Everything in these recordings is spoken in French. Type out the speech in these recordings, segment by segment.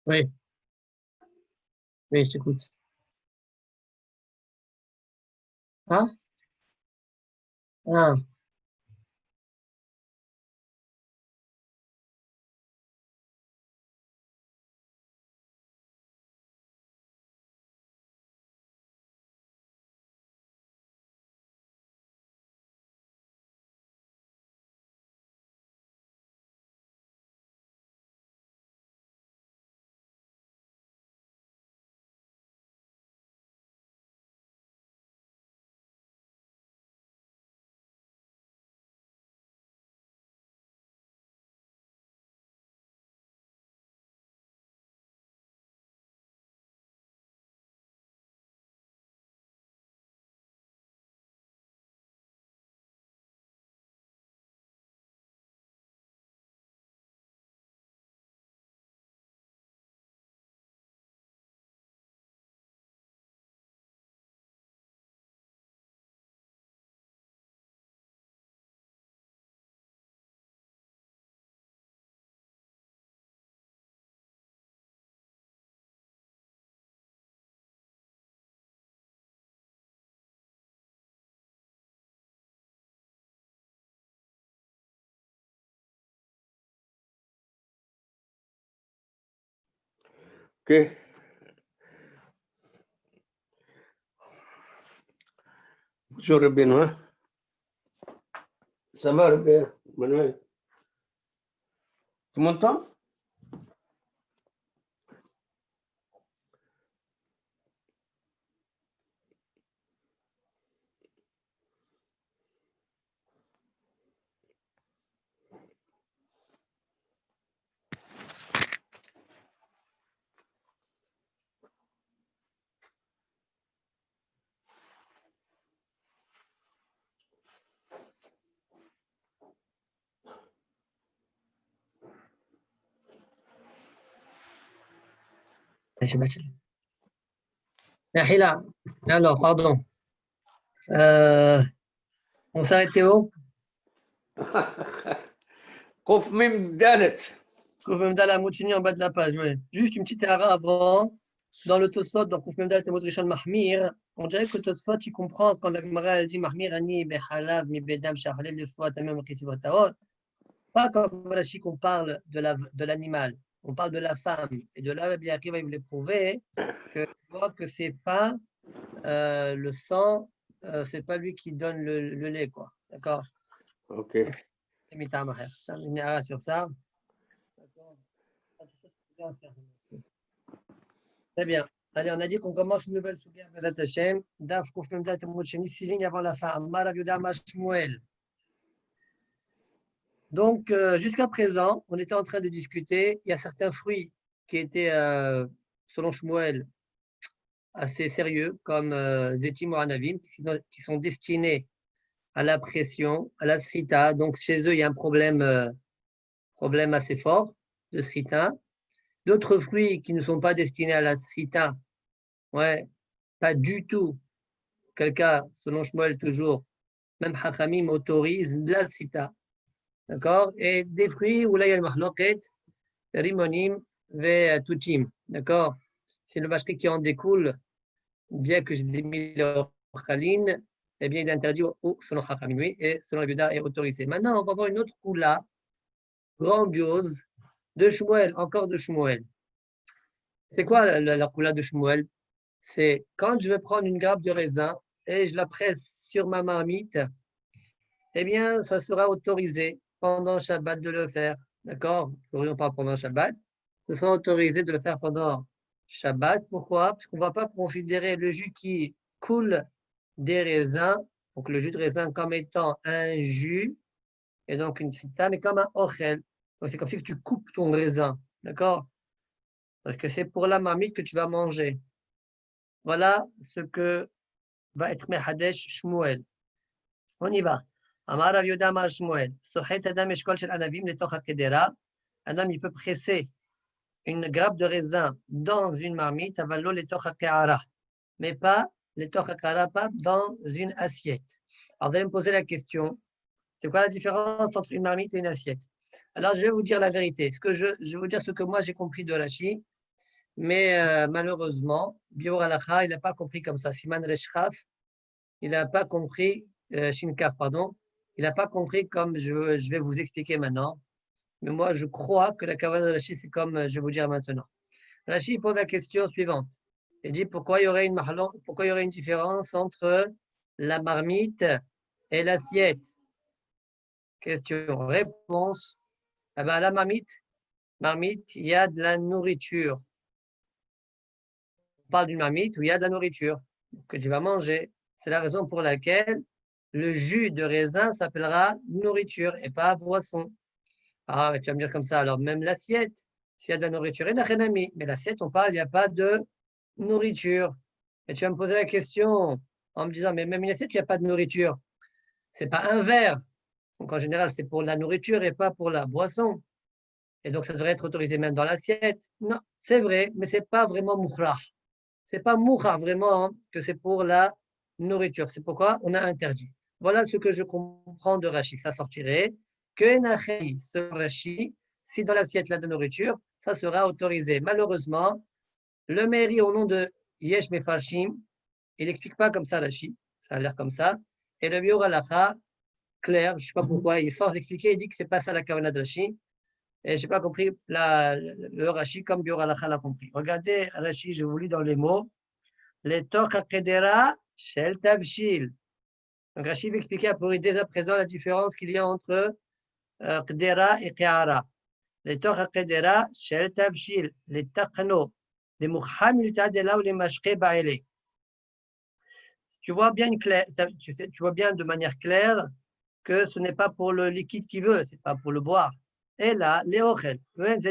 Oui, oui, je t'écoute. Ah, ah, Ok. Bonjour Benoît. Ça va Robert? Manuel? Tu m'entends? ماشي ماشي. Nahila, alors, pardon. On s'est arrêté où? خوف من دالت. Koufmemda la Moutchini en bas de la page, oui. Juste une petite erreur avant. Dans le Tosfot, dans Koufmemda et Modrishon Mahmir, on dirait que le Tosfot, il comprend quand la Gemara elle dit Mahmir ani behalav mi bedam shahalel le fois tamem kisivataot. Pas comme Rashi qu'on parle de l'animal, on parle de la femme. Et de là, Rabbi Akiva il voulait prouver que c'est pas le sang, c'est pas lui qui donne le lait, quoi. D'accord? Ok. C'est Mitamaher. Une erreur sur ça. Très bien. Allez, on a dit qu'on commence une nouvelle souvière de Hashem. Daf Kouf Memdat et Moucheni, 6 lignes avant la fin. Ammar Aviuda Mashmuel. Donc, jusqu'à présent, on était en train de discuter. Il y a certains fruits qui étaient, selon Shmuel, assez sérieux, comme Zetim ou Anavim, qui sont destinés à la pression, à la srita. Donc, chez eux, il y a un problème assez fort de srita. D'autres fruits qui ne sont pas destinés à la srita, ouais, pas du tout. Quel cas, selon Shmuel, toujours, même Hachamim autorise la srita. D'accord? Et des fruits où là, il y a le mahloket, rimonim, ve tutim. D'accord? C'est le mashké qui en découle, bien que j'ai mis le khaline, eh bien, il est interdit selon Hachamim, oui, et selon le Guda est autorisé. Maintenant, on va voir une autre coula grandiose de Shmuel, encore de Shmuel. C'est quoi la coula de Shmuel? C'est quand je vais prendre une grappe de raisin et je la presse sur ma marmite, eh bien, ça sera autorisé pendant Shabbat de le faire. D'accord? On parle pendant Shabbat. Ce sera autorisé de le faire pendant Shabbat. Pourquoi? Parce qu'on ne va pas considérer le jus qui coule des raisins, donc le jus de raisin comme étant un jus, et donc une srita, mais comme un ochel. Donc c'est comme si tu coupes ton raisin. D'accord? Parce que c'est pour la marmite que tu vas manger. Voilà ce que va être Mehadesh Shmuel. On y va. Amar Rav Yehuda Amar Shmuel. Sochet Adam Eshkol Shel Anavim Letoch HaKedera. Un homme, il peut presser une grappe de raisin dans une marmite, avalo Letoch HaKeara. Mais pas Letoch HaKeara, pas dans une assiette. Alors, vous allez me poser la question, c'est quoi la différence entre une marmite et une assiette? Alors, je vais vous dire la vérité. Je vais vous dire ce que moi j'ai compris de Rashi, mais malheureusement, Biur Halacha, il n'a pas compris comme ça. Siman Reshchaf, il n'a pas compris, Shinkaf, pardon, il n'a pas compris comme je vais vous expliquer maintenant. Mais moi, je crois que la Kavanah de Rashi, c'est comme je vais vous dire maintenant. Rashi pose la question suivante. Il dit pourquoi il y aurait une différence entre la marmite et l'assiette. Question, réponse. Eh ben, la marmite, il y a de la nourriture. On parle d'une marmite où il y a de la nourriture que tu vas manger. C'est la raison pour laquelle le jus de raisin s'appellera nourriture et pas boisson. Ah, mais tu vas me dire comme ça, alors même l'assiette, s'il y a de la nourriture, il n'y a rien à mis. Mais l'assiette, on parle, il n'y a pas de nourriture. Et tu vas me poser la question en me disant, mais même une assiette, il n'y a pas de nourriture. Ce n'est pas un verre. Donc en général, c'est pour la nourriture et pas pour la boisson. Et donc, ça devrait être autorisé même dans l'assiette. Non, c'est vrai, mais ce n'est pas vraiment moukhra. Ce n'est pas moukhra vraiment que c'est pour la nourriture. C'est pourquoi on a interdit. Voilà ce que je comprends de Rashi. Ça sortirait que Nachei, ce Rashi, si dans l'assiette il y a de la nourriture, ça sera autorisé. Malheureusement, le mairie au nom de Yesh Mefarshim, il n'explique pas comme ça Rashi. Ça a l'air comme ça. Et le Biur Halacha, clair, je ne sais pas pourquoi, sans expliquer, il dit que ce n'est pas ça la kavanah de Rashi. Et je n'ai pas compris le Rashi comme Biur Halacha l'a compris. Regardez, Rashi, je vous lis dans les mots. Les Toch HaKedera Shel Tavshil. Donc Rashi va expliquer pour dès à présent la différence qu'il y a entre Kedera et Keara. Les Toch HaKedera Shel Tavshil. Les Tachno. Les Mukhamilta de là où les Mashke Baele. Tu vois bien tu vois bien de manière claire que ce n'est pas pour le liquide qui veut, c'est pas pour le boire. Et là, les ochel, avec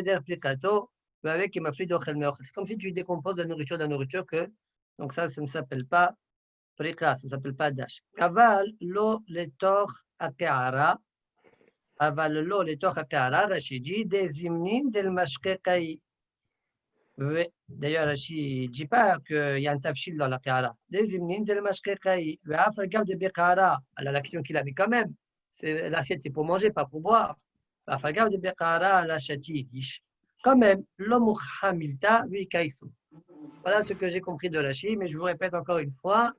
c'est comme si tu décomposes la nourriture de la nourriture que, donc ça ne s'appelle pas prika, ça ne s'appelle pas dash. Aval lo letoch akeara, aval lo letoch akeara, Rachidi, des imnin del mashkekai. D'ailleurs, Rashi ne dit pas qu'il y a un tafshil dans la kara. Des imnin del mashkekai. Le afragaf de bekara, à l'action qu'il avait quand même. L'assiette, c'est pour manger, pas pour boire. Afragaf de bekara, la chatidish. Quand même, l'homme hamilta, oui, kaïsou. Voilà ce que j'ai compris de Rashi, mais je vous répète encore une fois.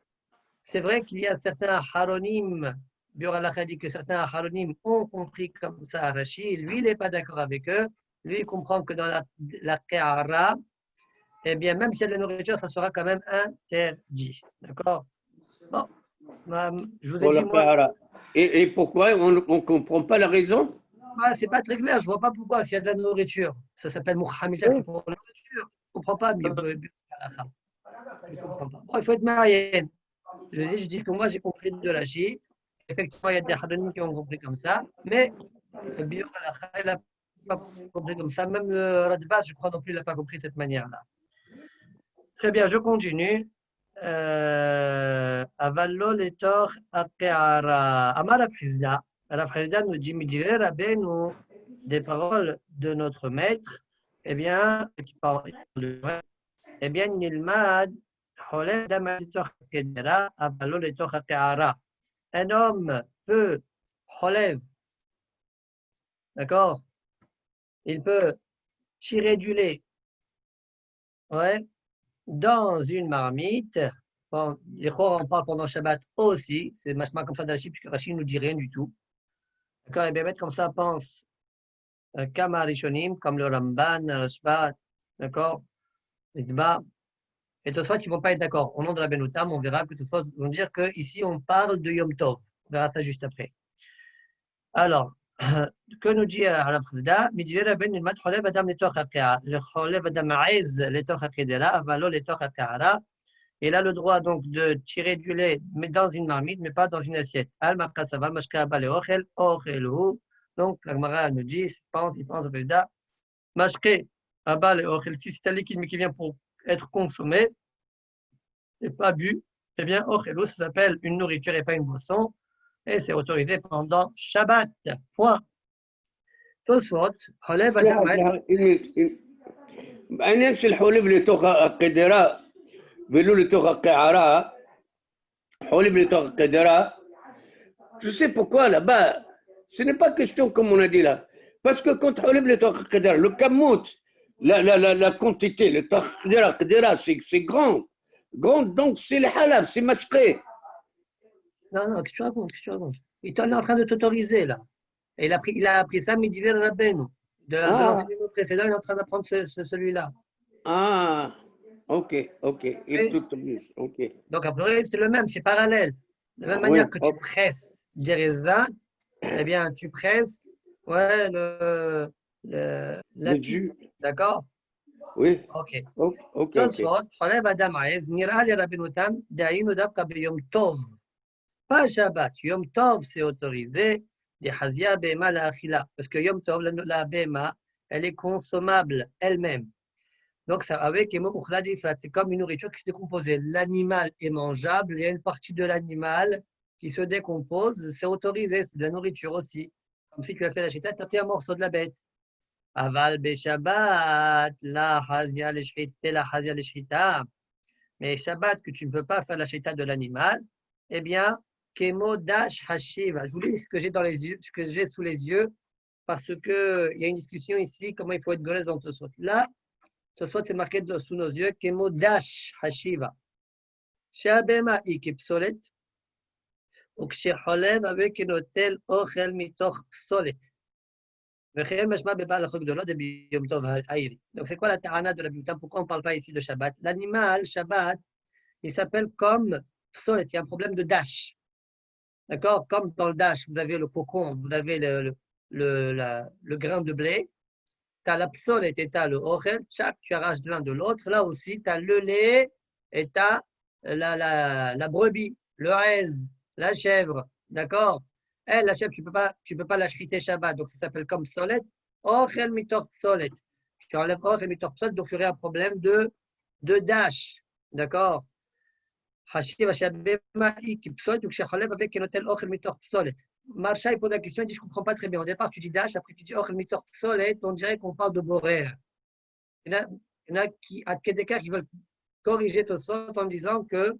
C'est vrai qu'il y a certains haronim, Biur Halacha dit que certains haronim ont compris comme ça à Rashi. Lui, il n'est pas d'accord avec eux. Lui, il comprend que dans la Kehara, eh bien, même s'il y a de la nourriture, ça sera quand même interdit. D'accord? Bon, je vous ai dit, moi. Et pourquoi on ne comprend pas la raison? C'est pas très clair, je vois pas pourquoi. S'il y a de la nourriture, ça s'appelle Mouhamilta, c'est pour la nourriture. Je ne comprends pas, mais je comprends pas. Bon, il faut être marié. Je dis que moi, j'ai compris de Rashi. Effectivement, il y a des haronim qui ont compris comme ça, mais le Biur Halacha, il n'a pas compris comme ça. Même le Radbaz, je crois non plus, il n'a pas compris de cette manière-là. Très bien, je continue. Avallo letor akeara. Amar Rafrizda. Rafrizda nous dit Midire Rabbeinu, des paroles de notre maître. Eh bien, Nilmad, Holed Damazitoch Kedera, Avallo letor akeara. Un homme peut, Holev, d'accord? Il peut tirer du lait, ouais, dans une marmite. Bon, les Chor en parlent pendant Shabbat aussi. C'est machma comme ça d'Rashi, puisque Rashi ne nous dit rien du tout. D'accord? Et bien, mettre comme ça, pense Kama Rishonim, comme le Ramban, Rashba, d'accord? Idba. Et Tosfot, ils ne vont pas être d'accord. Au nom de la Benoutam, on verra que Tosfot vont dire qu'ici, on parle de Yom Tov. On verra ça juste après. Alors, que nous dit Rafrizda? Midjira ben ilmat cholev adam letoch hakea. Le cholev adam aiz letoch hakedera, avalo letoch hakeara. Il a le droit donc de tirer du lait mais dans une marmite, mais pas dans une assiette. Al maqasaval mashka bale ochel ochelu. Donc la Gemara nous dit, il pense Rafrizda, mashke abal ochel, si c'est un liquide mais qui vient pour être consommé et pas bu, eh bien ochelu, ça s'appelle une nourriture et pas une boisson. Et c'est autorisé pendant Shabbat. Point. Tosfot, Holev Adam. העניין של חולב לתוך הקדרה ולא לתוך הקערה, חולב לתוך הקדרה, je sais pourquoi là-bas, ce n'est pas question comme on a dit là. Parce que quand حلب le Torah Qadera, le kamout, la quantité, le Torah Qadera, c'est grand. Grand, donc c'est le halab, c'est masqué. Non, non, qu'est-ce que tu racontes? Qu'est-ce que tu racontes? Il est en train de t'autoriser, là. Et il a appris ça, Midiver Rabbeinu. De Ah, l'enseignement précédent, il est en train d'apprendre celui-là. ah, ok, ok, il Et t'autorise, ok. donc, a priori, c'est le même, c'est parallèle. De la même Ah, oui, manière que tu hop, presses Gereza, eh bien, tu presses ouais, le l'api. jus, D'accord? oui, Ok. ok, ok, ok. תוספות, חולב אדם עז, נראה לרבנותם, דהיינו דווקא ביום טוב. Pas Shabbat. Yom Tov, c'est autorisé. Des Hazia Bema la Achila. Parce que Yom Tov, la Bema, elle est consommable elle-même. Donc, ça, avec Emo Uchladifat, c'est comme une nourriture qui se décompose. L'animal est mangeable, il y a une partie de l'animal qui se décompose, c'est autorisé, c'est de la nourriture aussi. Comme si tu as fait la chita, tu as pris un morceau de la bête. Aval be Shabbat, la Hazia le Shchita. Mais Shabbat, que tu ne peux pas faire la chita de l'animal, eh bien, Kemo Dash Hashiva. Je vous lis ce que j'ai dans les yeux, ce que j'ai sous les yeux, parce que il y a une discussion ici, comment il faut être golez dans Tosfot. Là, Tosfot, c'est marqué sous nos yeux, Kemo Dash Hashiva. Sheabema ikipsolet, ou kshecholev avec un hôtel ochel mitoch psolet. Donc, c'est quoi la ta'ana de la Bible? Pourquoi on ne parle pas ici de Shabbat? L'animal, Shabbat, il s'appelle comme psolet, il y a un problème de dash. D'accord? Comme dans le dash, vous avez le cocon, vous avez le grain de blé, tu as la psolet et tu as le ochel, chaque tu arraches de l'un de l'autre. Là aussi, tu as le lait et tu as la brebis, le raiz, la chèvre. D'accord? Elle, la chèvre, tu peux pas la shriter Shabbat, donc ça s'appelle comme psolet. Ochel mitor psolet. Tu enlèves ochel mitor psolet, donc il y aurait un problème de dash. D'accord? Hashiv Hashabema qui psolet ou Kshachaleb avec un hôtel ochel mitor psolet. Marcha, il pose la question, il dit je ne comprends pas très bien. Au départ, tu dis dash, après tu dis ochel mitor psolet, on dirait qu'on parle de borer. Il y en a qui, à Kedeka, qui veulent corriger tout ça en disant que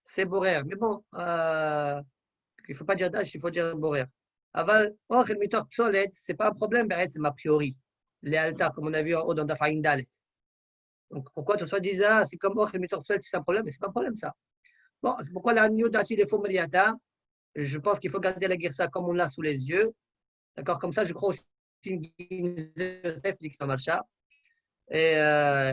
c'est borer. Mais bon, il ne faut pas dire dash, il faut dire borer. Aval, ochel mitor psolet, ce n'est pas un problème, c'est a priori. Les altas, comme on a vu en haut dans Dafaïn Dalet. Donc pourquoi tout ça dit ça, c'est comme ochel mitor psolet, c'est un problème, mais ce n'est pas un problème ça. Bon, c'est pourquoi la New Dati des Fomriata, je pense qu'il faut garder la guerre ça comme on l'a sous les yeux. D'accord? Comme ça, je crois aussi Joseph Marcha. Et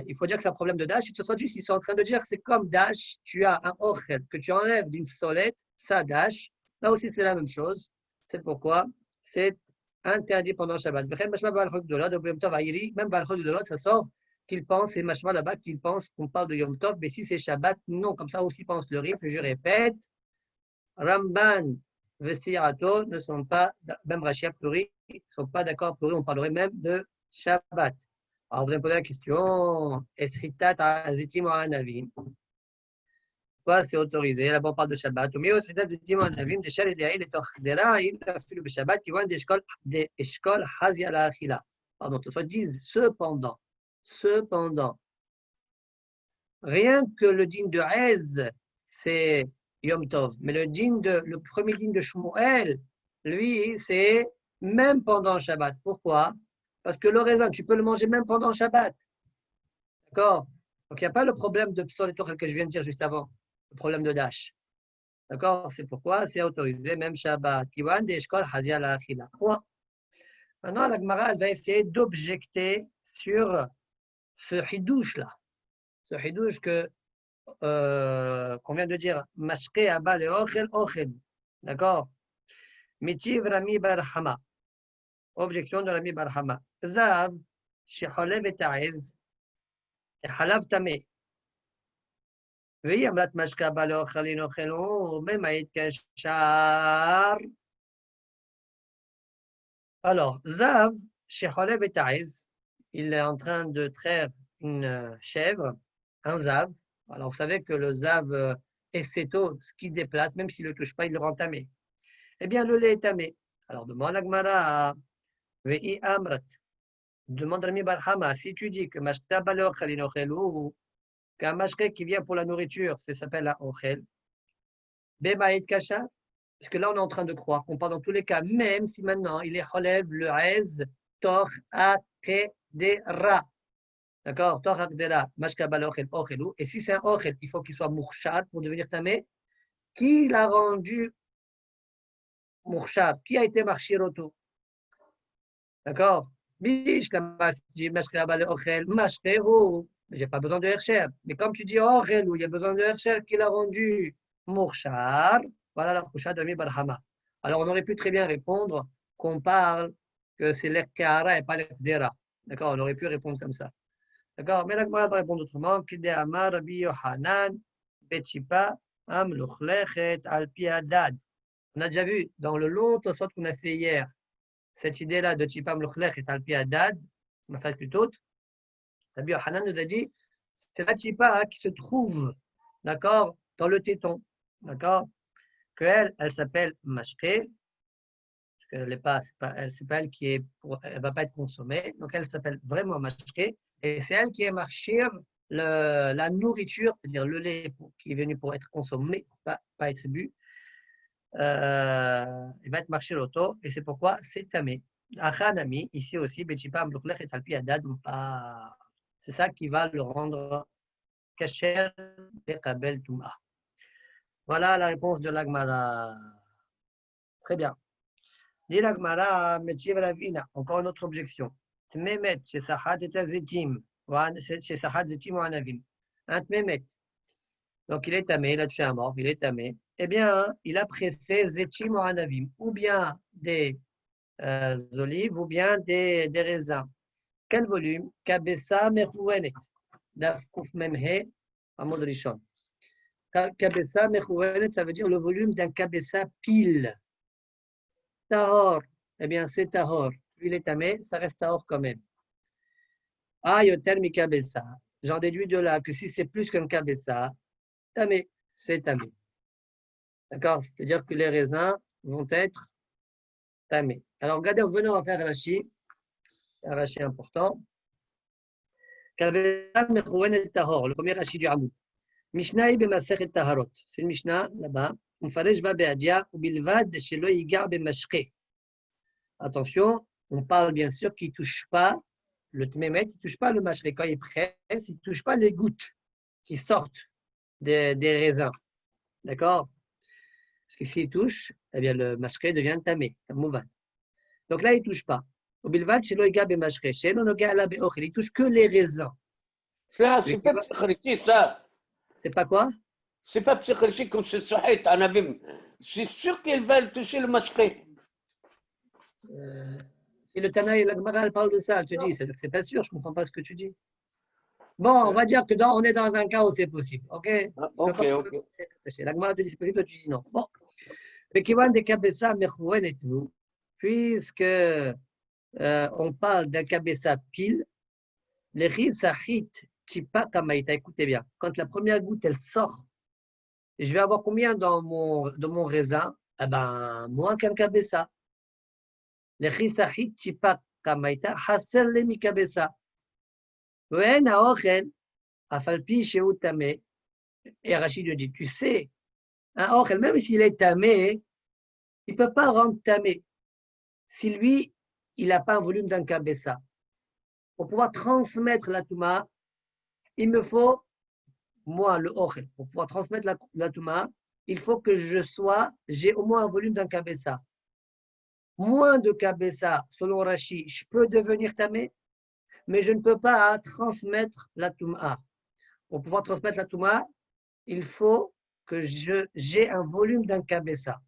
il faut dire que c'est un problème de Dash. Et tout ça, ils sont en train de dire que c'est comme Dash, tu as un Ochel que tu enlèves d'une solette, ça Dash. Là aussi, c'est la même chose. C'est pourquoi c'est interdit pendant Shabbat. Même Balchok de l'autre, ça sort qu'il pense, c'est Mashma là-bas qu'il pense qu'on parle de Yom Tov, mais si c'est Shabbat, non, comme ça aussi pense le Rif, je répète, Ramban Vesiato ne sont pas, même Rashi a priori, ne sont pas d'accord pour eux, on parlerait même de Shabbat. Alors vous allez me poser la question, Esritat Azitim ou Anavim? Quoi, c'est autorisé? Là-bas on parle de Shabbat. Mais Esritat Azitim ou Anavim, des Shal Eliaï, les Torchdera, il a fait le Shabbat qui vont des Eshkol Hazia la Achila. Pardon, tout ça disent cependant, rien que le dîne de Hez, c'est Yom Tov. Mais le premier dîne de Shmuel, lui, c'est même pendant Shabbat. Pourquoi? Parce que le raisin, tu peux le manger même pendant Shabbat. D'accord? Donc, il n'y a pas le problème de psol et tochel que je viens de dire juste avant. Le problème de dash. D'accord? C'est pourquoi c'est autorisé, même Shabbat. Kiwan de Eshkol Hazia la Achila. Point. Maintenant, la Gemara, elle va essayer d'objecter sur ce hidouche-là. Ce hidouche qu'on vient de dire, Mashke Abba le Ochel. D'accord? Mitiv Rami Barhama. Objection de Rami Barhama. Zav, Shecholev et Taez, et Halav Tameh. והיא אמרת משקה בא לאוכלין אוכלו, במאית כשאר. Alors, Zav, chez Cholev et Taïz, il est en train de traire une chèvre, un Zav. Alors, vous savez que le Zav est céto, ce qui déplace, même s'il ne le touche pas, il le rend tamé. Eh bien, le lait est tamé. Alors, demande à Gmara, Ve'i Amrat, demande à Rami Barhama, si tu dis que Mashka bale ochelin ochelou, qu'un mashke qui vient pour la nourriture, ça s'appelle un ochel, Bemaït Kasha, parce que là, on est en train de croire qu'on parle dans tous les cas, même si maintenant il est Cholev, le Hez, Tor Akedera. D'accord? Tor Akedera, Mashkabal Ochel, Ochelou. Et si c'est un Ochel, il faut qu'il soit Mourchad pour devenir Tamé. Qui l'a rendu Mourchad? Qui a été Marchiroto? D'accord? Bish, la Mashkabal Ochel, Mashkero. J'ai pas besoin de Hercher. Mais comme tu dis Ochelou, il y a besoin de Hercher qui l'a rendu Mourchad. Voilà la Mourchad de Barhama. Alors on aurait pu très bien répondre qu'on parle que c'est l'Ekara et pas l'Ekdera. D'accord? On aurait pu répondre comme ça. D'accord? Mais la Gemara va répondre autrement. Kide Amar Rabbi Yohanan, Bechipa, Am Luchlechet, Alpi Hadad. On a déjà vu dans le long Tosot qu'on a fait hier, cette idée-là de Chipa Am Luchlechet, Alpi Hadad, on a fait plus tôt. Rabbi Yohanan nous a dit, c'est la Chipa qui se trouve, d'accord, dans le téton. D'accord? Qu'elle, elle s'appelle Mashke. Elle n'est pas, c'est pas elle qui est, elle va pas être consommée. Donc elle s'appelle vraiment Mashke. Et c'est elle qui est marchir la nourriture, c'est-à-dire le lait qui est venu pour être consommé, pas être bu. Il va être marché l'auto, et c'est pourquoi c'est tamé. Achanami, ici aussi, Bechipa Amlukhlech et Talpi Adad, c'est ça qui va le rendre kasher de Kabel Touma. Voilà la réponse de l'Agmara. Très bien. Dit l'Agmara, Metchiv Ravina, encore une autre objection. Tmemet, chez Sahat et Azetim. Chez Sahat Zetim ou Anavim. Un Tmemet. Donc il est tamé, il a tué un mort, il est tamé. Eh bien, il a pressé Zetim ou Anavim, ou bien des olives, ou bien des raisins. Quel volume? Kabessa Mechouenet. Dafkouf Memhe, Amod Rishon. Kabessa Mechouenet, ça veut dire le volume d'un kabessa pile. Tahor, eh bien c'est tahor. Il est tamé, ça reste tahor quand même. Ah, yoter mi kabessa. J'en déduis de là que si c'est plus qu'un kabessa, tamé, c'est tamé. D'accord? C'est-à-dire que les raisins vont être tamés. Alors, regardez, venons à faire un rachi important. Le premier rachi du Hamoud. Mishnah b'masechet taharot. C'est une Mishnah là-bas. Mfaresh ba be'adia ou bilvad shelo yigar b'mashke. Attention, on parle bien sûr qu'il ne touche pas le tmémet, il ne touche pas le mashke. Quand il presse, il ne touche pas les gouttes qui sortent des raisins. D'accord? Parce que s'il touche, eh bien, le mashke devient tamé, mouvan. Donc là, il ne touche pas. Il ne touche que les raisins. Ça, c'est pas psychologique, ça. C'est pas quoi? C'est pas psychologique comme c'est Sahit, Anavim. C'est sûr qu'elle va toucher le masqué. Si le Tana et la Gemara parlent de ça, je te dis, c'est pas sûr, je ne comprends pas ce que tu dis. Bon, on va dire que on est dans un cas où c'est possible. OK? Ah, ok. La Gemara te dit c'est possible, toi tu dis non. Bon. Puisque on parle d'un kabessa pile, les rizahit chipa kamaita, écoutez bien, quand la première goutte elle sort, je vais avoir combien dans mon raisin? Eh ben, moins qu'un kabessa. Les rizahit chipa kamaita, haser le mi kabessa. Ouais, naochen, afalpi sheu tamé. Et Rachid lui dit, tu sais, un ochel, même s'il est tamé, il ne peut pas rendre tamé. Si lui, il n'a pas un volume d'un kabessa. Pour pouvoir transmettre la touma, il me faut, moi, le ochel, pour pouvoir transmettre la touma, il faut que j'ai au moins un volume d'un kabessa. Moins de kabessa, selon Rashi, je peux devenir tamé, mais je ne peux pas transmettre la touma. Pour pouvoir transmettre la touma, il faut que j'ai un volume d'un kabessa.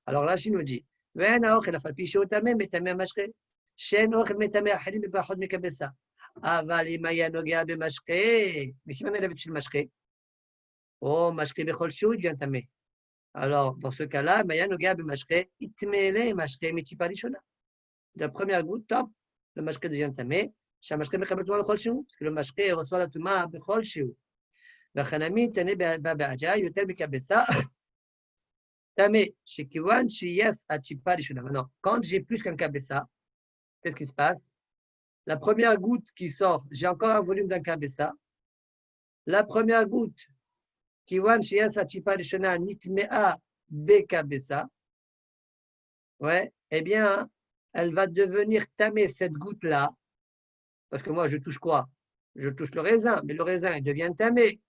Alors Rashi nous dit, mais si on élève chez le mashke, oh, mashke bechol shiu devient tamé. Alors, dans ce cas-là, Mayanoga b'mashke, itmele mashke mitipa rishona. De la première goutte, top, le mashke devient tamé. Shamashke mechabel tuma bechol shiu, parce que le mashke reçoit la tuma bechol shiu. V'chanami tane ba'aja yoter b'kabessa. Tamé, chez Kiwan, chez Yes, à Chipa rishona. Maintenant, quand j'ai plus qu'un kabessa, qu'est-ce qui se passe? La première goutte qui sort, j'ai encore un volume d'un kabessa. La première goutte, Kiwan Shias Achipa Rishona Nitmea Bekabessa. Ouais, eh bien, elle va devenir tamée, cette goutte-là, parce que moi, je touche quoi? Je touche le raisin, mais le raisin, il devient tamé.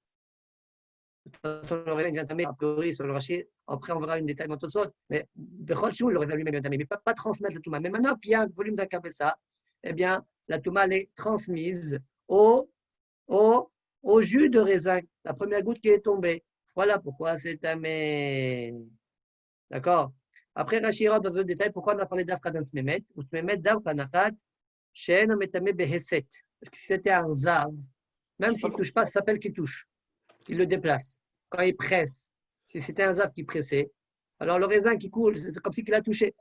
De toute façon, le raisin devient tamé, a priori, sur le rachis. Après, on verra une détail dans tout ça. Mais Bechol Shul, le raisin lui-même devient tamé, mais pas transmettre la Touma. Mais maintenant qu'il y a un volume d'un kabessa, eh bien, la Touma, elle est transmise au, au jus de raisin, la première goutte qui est tombée. Voilà pourquoi c'est tamé. D'accord? Après, Rashi rentre dans le détail pourquoi on a parlé d'Afka dans Tmemet. Ou Tmemet d'Afka Nakat, She'en Ometame Beheset. Parce que si c'était un zav, même s'il ne touche pas, ça s'appelle qu'il touche. Il le déplace. Quand il presse, si c'était un zav qui pressait, alors le raisin qui coule, c'est comme si il a touché.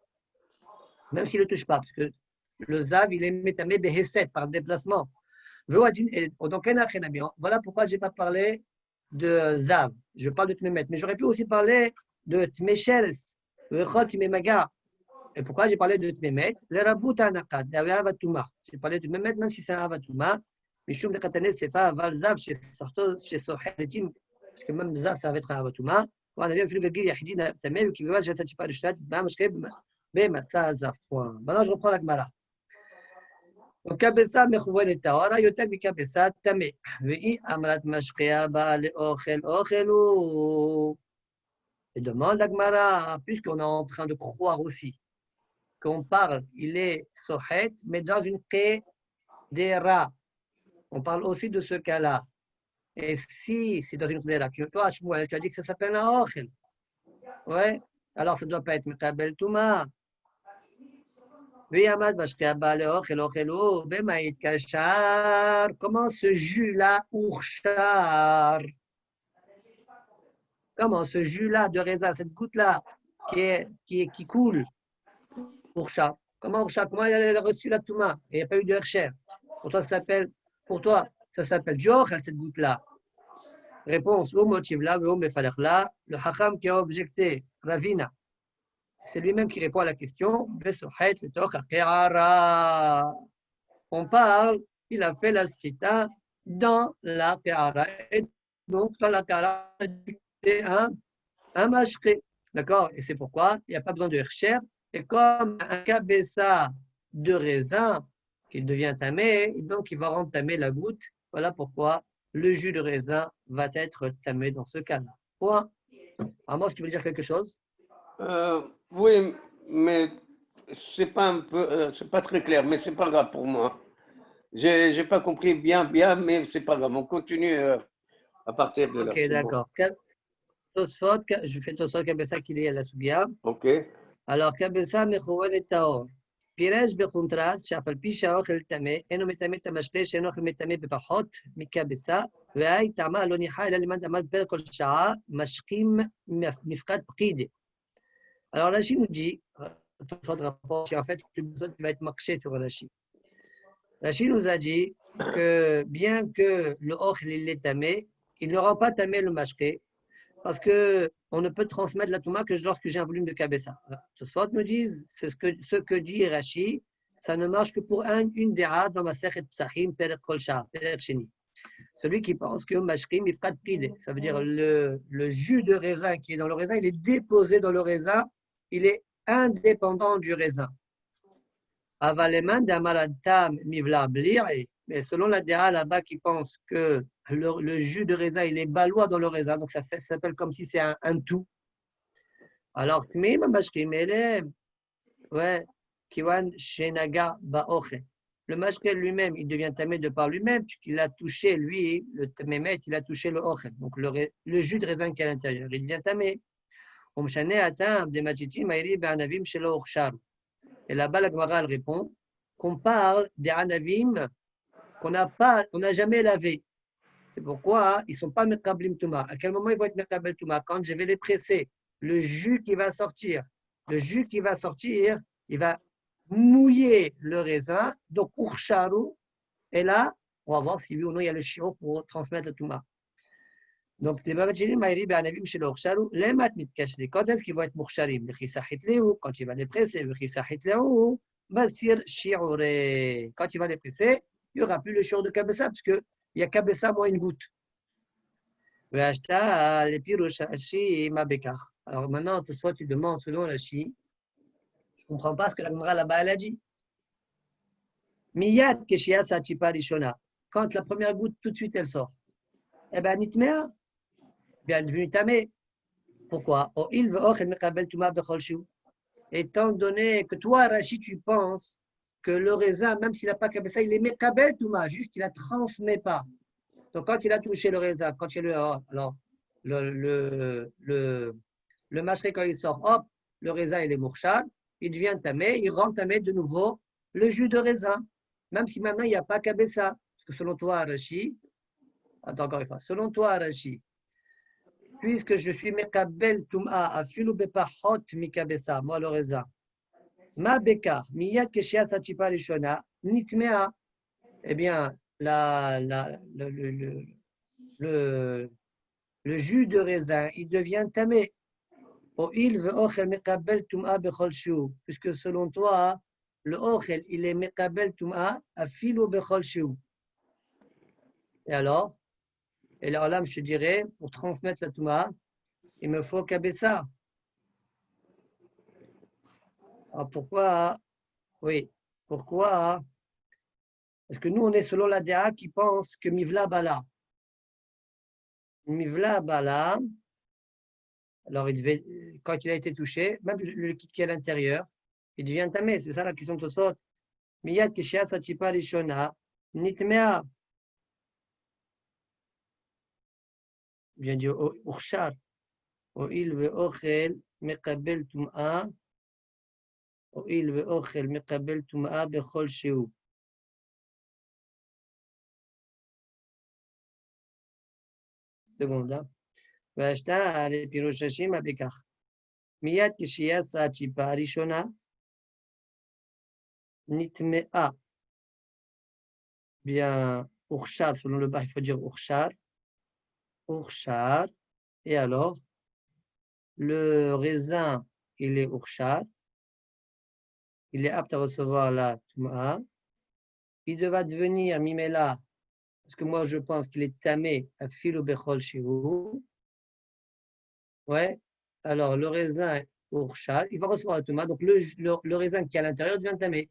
Même s'il ne le touche pas, parce que le zav, il est Metame Beheset par le déplacement. Donc, voilà pourquoi je n'ai pas parlé de zav. Je parle de Tmemet. Mais j'aurais pu aussi parler de Tmeshels, et pourquoi j'ai parlé de Tmemet? Le Rabout Anakad, Avatuma. J'ai parlé de Tmemet, même si c'est un Avatuma. Mishum de Katane, c'est pas Valzav chez Sohetim, parce que même Zav, ça va être un Avatuma. On a bien vu le Gil Yahidin Tamel, qui veut dire pas de Shtat, Bamashkeb, Bemassa Zav. Maintenant, je reprends la Gemara. Donc, Kabessa, Mechouven et Tahora, Yotek, Kabessa, Tamé. Vi Amrat Mashkea, Baal, Ochel, Ochelou. Et demande à Gemara, puisqu'on est en train de croire aussi qu'on parle, il est sohet, mais dans une kedera. On parle aussi de ce cas-là. Et si c'est dans une kedera, toi, Shmuel, tu as dit que ça s'appelle un ochel. Ouais. Alors, ça ne doit pas être metabel touma. Comment ce jus-là, ourchar? Comment ce jus-là de raisin, cette goutte-là qui coule, ourchar? Comment ourchar? Comment elle a reçu la touma? Il n'y a pas eu de hercher. Pour toi, ça s'appelle Jochel, cette goutte-là. Réponse, le motif là, le Hacham qui a objecté, Ravina. C'est lui-même qui répond à la question. On parle, il a fait la skrita dans la Keara. Et donc, dans la Keara, c'est un mashké. D'accord? Et c'est pourquoi il n'y a pas besoin de hercher. Et comme un cabessa de raisin, qu'il devient tamé, donc il va rendre tamé la goutte. Voilà pourquoi le jus de raisin va être tamé dans ce cas-là. Point. Amos, tu veux dire quelque chose? Oui, mais c'est pas un peu, c'est pas très clair, mais c'est pas grave pour moi. J'ai pas compris bien, mais c'est pas grave. On continue à partir de là. Ok, d'accord. Bon. Tosfot, je fais Tosfot Kabessa qui est à la Soubia. Ok. Alors, Kabessa Mechouven et Taor. פירש בקונטרסט שאף על פי שהאוכל טמא, אינו מטמא את המשקה שאינו אוכל מטמא בפחות מכבשה, והי טעמה לא ניחא אלא למען עמל פר כל שעה, משקים מפקד פקידי. Alors, Rashi nous dit, en fait, une personne qui va être marquée sur Rashi. Rashi nous a dit que bien que le ochl il est tamé, il ne rend pas tamé le mashké, parce qu'on ne peut transmettre la touma que lorsque j'ai un volume de kabessa. Tosfot nous disent, ce que dit Rashi, ça ne marche que pour une déra dans ma sechet psachim per kolcha, per cheni. Celui qui pense que mashkim ifkat pide, ça veut dire le jus de raisin qui est dans le raisin, il est déposé dans le raisin, il est indépendant du raisin. Avaleman d'amaladtam mivla blir, mais selon la déra là-bas qui pense que le jus de raisin, il est balois dans le raisin, donc ça s'appelle comme si c'est un tout. Alors, tmim mashkim elem, ouais, kiwan shenaga baoche. Le mashkel lui-même, il devient tamé de par lui-même, puisqu'il a touché, lui, le tamémet, il a touché le ochel, donc le jus de raisin qui est à l'intérieur, il devient tamé. Omshane atam de machitim maïri be'anavim shelo ochshar. Et là-bas, la Gemara répond qu'on parle des anavim qu'on n'a jamais lavé. C'est pourquoi ils ne sont pas Mekablim Touma. À quel moment ils vont être Mekabel Touma? Quand je vais les presser, le jus qui va sortir, il va mouiller le raisin, donc Ursharu, et là, on va voir si oui ou non il y a le chiro pour transmettre le Touma. Donc, quand est-ce qu'ils vont être Mursharim? Quand il va les presser, quand il va les presser, il n'y aura plus le chiro de Kabessa, parce qu'il y a Kabessa moins une goutte. Alors maintenant, soit tu demandes selon Rashi, comprends pas ce que la Gemara là-bas elle a dit. Miyad keshia satipa rishona. Quand la première goutte, tout de suite, elle sort. Eh bien, nitmea, bien, elle est devenue tamée. Pourquoi? Étant donné que toi, Rachid, tu penses que le raisin, même s'il n'a pas kabessa, il est mekabel touma, juste il ne la transmet pas. Donc, quand il a touché le raisin, quand il alors, le mâcherai, quand il sort, hop, le raisin, il est mourchal, il devient tamé, il rend tamé de nouveau le jus de raisin, même si maintenant il n'y a pas kabessa. Parce que selon toi, Rachid, attends encore une fois, selon toi, Rachid, puisque je suis mekabel touma, afilu bepachot mikabessa, moi le raisin, ma beka, miyad keshia satipa rishona, nitmea, eh bien, le, le jus de raisin, il devient tamé. Puisque selon toi, le ochel, il est mekabel tum'a afilo bechol shiu. Et alors là, je te dirais, pour transmettre la tum'a, il me faut kabessa. Alors pourquoi? Oui, pourquoi? Parce que nous, on est selon la DA qui pense que mivla bala. Mivla bala, alors quand il a été touché, même le liquide qui est à l'intérieur, il devient tamé. C'est ça la question de Tosot. Miyad keshia satipa rishona, nitmea. Bien dit Urshar. הואיל ואוכל מקבל טומאה, הואיל ואוכל מקבל טומאה בכל שהוא. סגונדה. והשתה לפירוש השימה בכך. מיד כשיצא הציפה הראשונה, נטמאה. Bien, Urshar, selon le bas, il faut dire Urshar. Urshar. Et alors, le raisin, il est Urshar. Il est apte à recevoir la Touma. Il devra devenir Mimela, parce que moi je pense qu'il est tamé à filo bechol shihu. Ouais. Alors le raisin Urshad, il va recevoir la Touma. Donc le raisin qui est à l'intérieur devient tamé.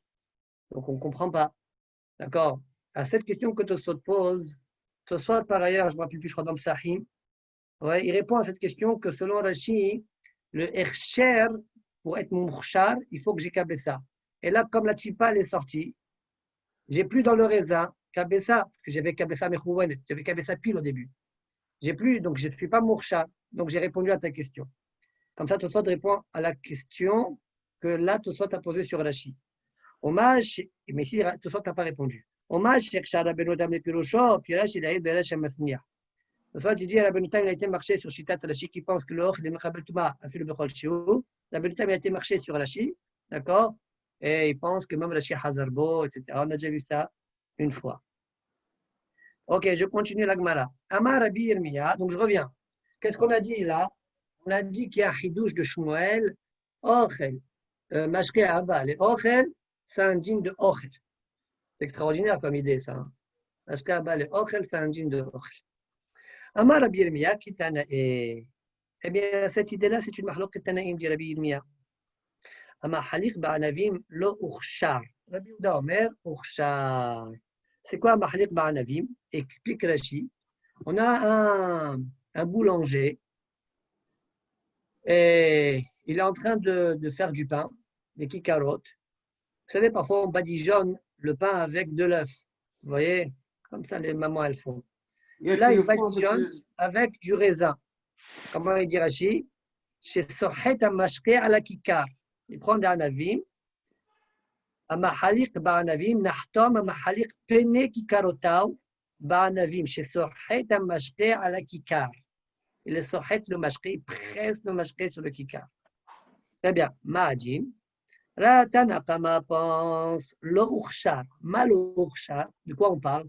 Donc on ne comprend pas. D'accord? À cette question que Tosot pose, Tosot par ailleurs, je ne me rappelle plus, je crois dans le Psahim, ouais, il répond à cette question que selon Rashi, le Ercher, pour être Mourchar, il faut que j'ai Kabessa. Et là, comme la Tchipa est sortie, j'ai plus dans le raisin Kabessa, parce que j'avais Kabessa Mechouwen, j'avais Kabessa pile au début. J'ai plus, donc je ne suis pas Mourchar. Donc j'ai répondu à ta question. Comme ça, Tosot répond à la question que là, Tosot a posée sur Rashi. Hommage, mais ici, Tosot n'a pas répondu. Hommage, Sheikh Rabbeinu Tam le Pirocho, puis Rashi, il a eu Beresh Masnia. Tosot, il dit, Rabbeinu Tam, il a été marché sur Shitat Rashi qui pense que le Och, il est Mechabel Touma, a fait le Bechol Shiu. Rabbeinu Tam, il a été marché sur Rashi, d'accord? Et il pense que même Rashi Hazarbo, etc. On a déjà vu ça une fois. Ok, je continue la Gemara. Amar Rabbi Yirmiya, donc je reviens. Qu'est-ce qu'on a dit là? On a dit qu'il y a Hidouche de Shmuel, Ochel, Mashke Abba. Et Ochel, c'est un dîme de Ochel. C'est extraordinaire comme idée, ça. Mashke Abba, et Ochel, c'est un dîme de Ochel. Amar Rabbi Yirmiya, Kitana et. Eh bien, cette idée-là, c'est une mahlok Kitanaim dit Rabbi Yirmiya. Amar Halik Ba'anavim, lo Urshar. Rabbi Yehuda Omer, Urshar. C'est quoi Mahlik Ba'anavim? Explique Rashi. On a un boulanger et il est en train de faire du pain, des kikarotes. Vous savez, parfois on badigeonne le pain avec de l'œuf. Vous voyez, comme ça les mamans elles font. Là, il badigeonne avec du raisin. Comment il dit Rashi? Chez Sohet Amashke à la kikar. Il prend des anavim. Amahalik Ba'anavim, Nahtom Amahalik Pene Kikarotaou. Ba'anavim, chez Sohet Amashke à la kikar. Il est sohet le mashké, il presse le mashké sur le kikar. Très bien. Ma'adin. Ratanakama pense lo urshar. Mal urshar. De quoi on parle?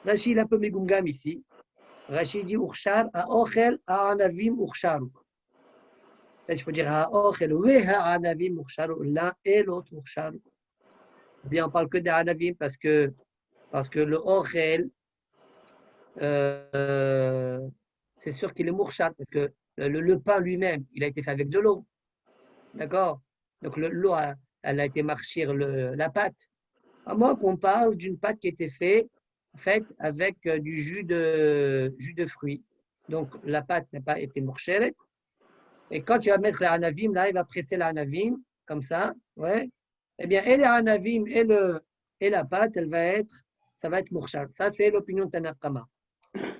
Rashi, il est un peu megungam ici. Rashi dit urshar, a ochel, a anavim ursharu. Il faut dire a ochel, we ha anavim ursharu. L'un et l'autre ursharu. Bien, on parle que des anavim parce que le ochel, c'est sûr qu'il est mourchad, parce que le pain lui-même, il a été fait avec de l'eau. D'accord? Donc l'eau elle a été marchir la pâte. À moins qu'on parle d'une pâte qui était faite avec du jus de fruits. Donc, la pâte n'a pas été mourcheret. Et quand tu vas mettre la hanavim, là, il va presser la hanavim, comme ça, ouais. Eh bien, et la hanavim et la pâte, ça va être mourchar. Ça, c'est l'opinion de Tanakama.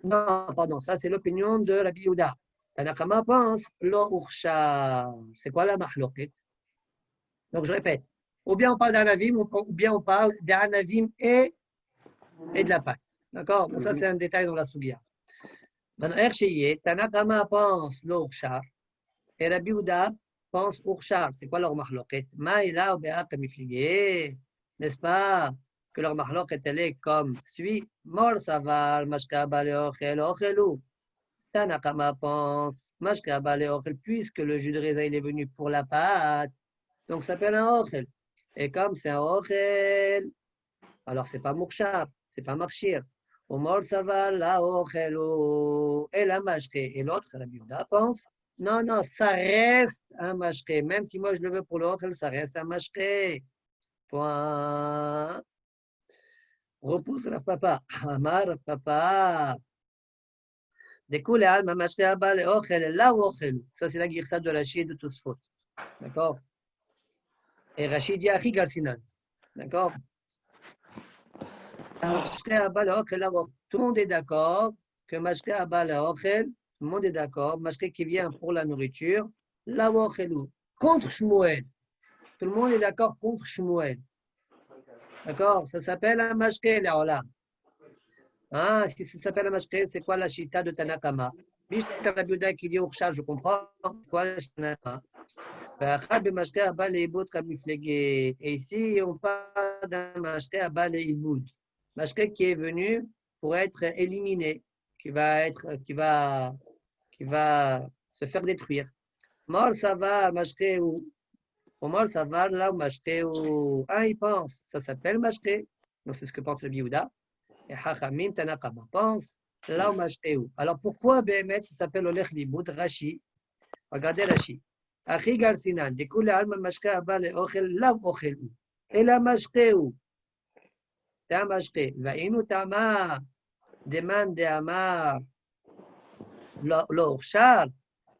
Non, pardon, ça, c'est l'opinion de Rabbi Yehuda. Tanakama pense, lo urchar. C'est quoi la mahloket? Donc, je répète. Ou bien on parle d'hanavim, ou bien on parle d'hanavim et de la pâte. D'accord? Bon, ça, c'est un détail dans la sougia. Maintenant, Ercheye, Tanakama pense lo urchar. Et Rabbi Yehuda pense Urchar. C'est quoi leur mahloket? Maïla ou Be'aka mifligé. N'est-ce pas? Que leur mahloket, elle est comme suit. Mor savar, mashka bale ochel, ochelou. Tanakama pense, mashka bale ochel, puisque le jus de raisin, il est venu pour la pâte. Donc, ça s'appelle un ochel. Et comme c'est un ochel, alors c'est pas murchar, c'est pas marchir. Au mor savar, la ochelou. Et la mashke. Et l'autre, Rabbi Yehuda pense, non, non, ça reste un mashké. Même si moi je le veux pour l'okhel, ça reste un mashké. Point. Repousse Rav Papa. Amar Rav Papa. Découle alma mashké abba le okhel, la okhel. Ça, c'est la girsa de Rachid de Tosfot. D'accord? Et Rachid dit Achi Garsinan. D'accord? Mashké abba le okhel, la okhel. Tout le monde est d'accord que mashké abba le okhel, tout le monde est d'accord, mashké qui vient pour la nourriture, la ochelou. Contre Shmuel. Tout le monde est d'accord contre Shmuel. D'accord? Ça s'appelle un mashké, la olam. Ah, si ça s'appelle un mashké, c'est quoi la chita de Tanakama? Bishta Rabbi Yehuda qui dit Urshar, je comprends. C'est quoi la chita de Tanakama? Et ici, on parle d'un mashké à bas les iboud. Mashké qui est venu pour être éliminé, qui va se faire détruire. Mor ça va, mashké ou Omar Savar, là où mashké ou. Ah, il pense, ça s'appelle mashké. Donc, c'est ce que pense le Biouda. Et Hachamim Tanakama pense, là où mashké ou. Alors, pourquoi Béhémet, ça s'appelle Olech Liboud, Rashi? Regardez Rashi. Achi Garsinan, découle alma mashké abba le ochel, là où ochel ou. Et la mashké ou. C'est un mashké. Vainu Tamar, demande de Amar, l'orchar.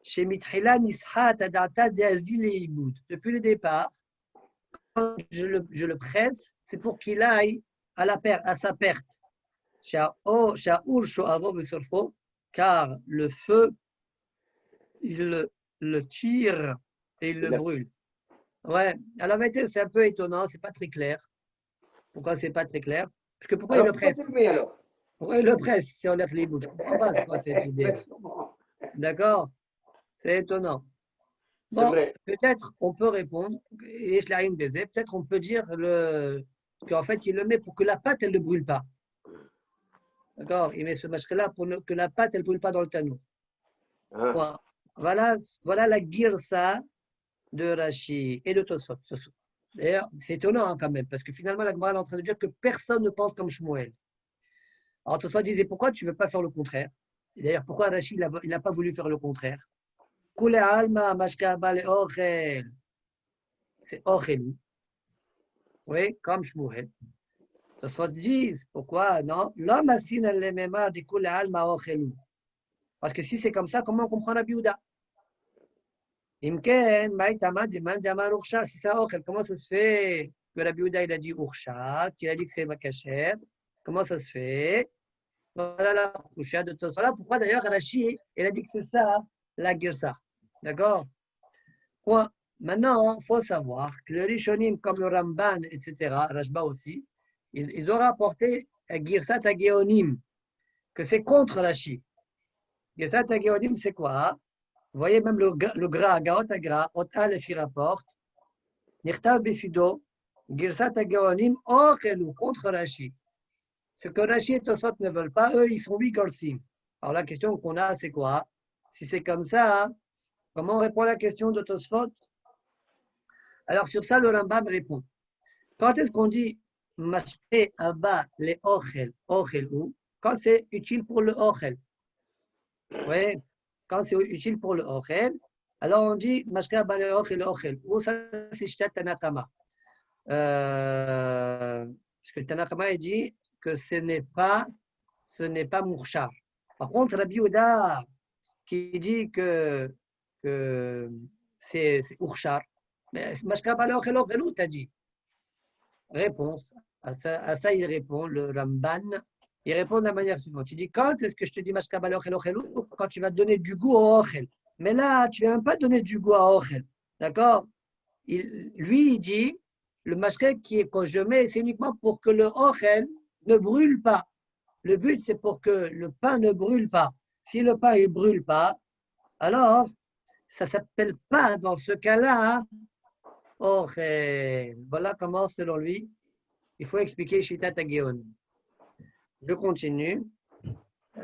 Chez Mitchila Nishat, Adata, Deazil et Iboud. Depuis le départ, quand je le presse, c'est pour qu'il aille à sa perte. Car le feu, il le tire et il le brûle. Ouais, à la vérité, c'est un peu étonnant, c'est pas très clair. Pourquoi c'est pas très clair? Parce que pourquoi il le presse? Pourquoi il le presse si on l'air libre? Je ne comprends pas c'est quoi cette idée. D'accord? C'est étonnant. Bon, peut-être on peut répondre, peut-être on peut dire qu'en fait, il le met pour que la pâte, elle ne brûle pas. D'accord? Il met ce masque-là pour que la pâte, elle ne brûle pas dans le tanneau. Bon. Voilà la girsa de Rashi et de Tosfot. D'ailleurs, c'est étonnant hein, quand même, parce que finalement, la Gemara est en train de dire que personne ne pense comme Shmuel. Alors Tosfot disait, pourquoi tu ne veux pas faire le contraire? Et d'ailleurs, pourquoi Rashi, il n'a pas voulu faire le contraire? Kule alma mashka bale ochel. C'est ochelou. Oui, comme Shmuel. Tosfot disent, pourquoi non? L'homme asine le mémar de kule alma ochelou. Parce que si c'est comme ça, comment on comprend la Biouda? Imken, Maïtama demande à Urshar, si ça ochel, comment ça se fait que la Biouda il a dit Urshar, qu'il a dit que c'est Makacher? Comment ça se fait? Voilà la couchette de Tosfot. Voilà pourquoi d'ailleurs Rashi, il a dit que c'est ça, la Girsa. D'accord? Maintenant, il faut savoir que les Rishonim, comme le Ramban, etc., Rashba aussi, ils ont rapporté Girsat Ageonim, que c'est contre Rashi. Girsat Ageonim, c'est quoi? Vous voyez même le gras, Gaot Agra, Otal et Fi rapporte, Nirtav Besido, Girsat Ageonim, Ochelou, contre Rashi. Ce que Rashi et Tosfot ne veulent pas, eux, ils sont Bigorsim. Alors la question qu'on a, c'est quoi? Si c'est comme ça, comment on répond à la question de Tosfot? Alors sur ça, le Rambam répond. Quand est-ce qu'on dit mashke abba le ochel, ochel ou? Quand c'est utile pour le ochel. Oui, quand c'est utile pour le ochel, alors on dit mashke abba le ochel, ochel. Ou ça, c'est shtat tanakama. Parce que Tanakama il dit que ce n'est pas Mourchar. Par contre, Rabbi Yehuda qui dit que c'est Mourchar. Mais Mashka Balo Khelo Khelo, t'as dit. Réponse. À ça, il répond, le Ramban. Il répond de la manière suivante. Tu dis, quand est-ce que je te dis Mashka Balo Khelo Khelo? Quand tu vas donner du goût au Ochel. Mais là, tu ne viens même pas donner du goût à Ochel. D'accord? Lui, il dit, le mashké que je mets, c'est uniquement pour que le ochel ne brûle pas. Le but, c'est pour que le pain ne brûle pas. Si le pain ne brûle pas, alors ça ne s'appelle pas dans ce cas-là ochel. Voilà comment, selon lui, il faut expliquer Shitat HaGeon. Je continue. Dit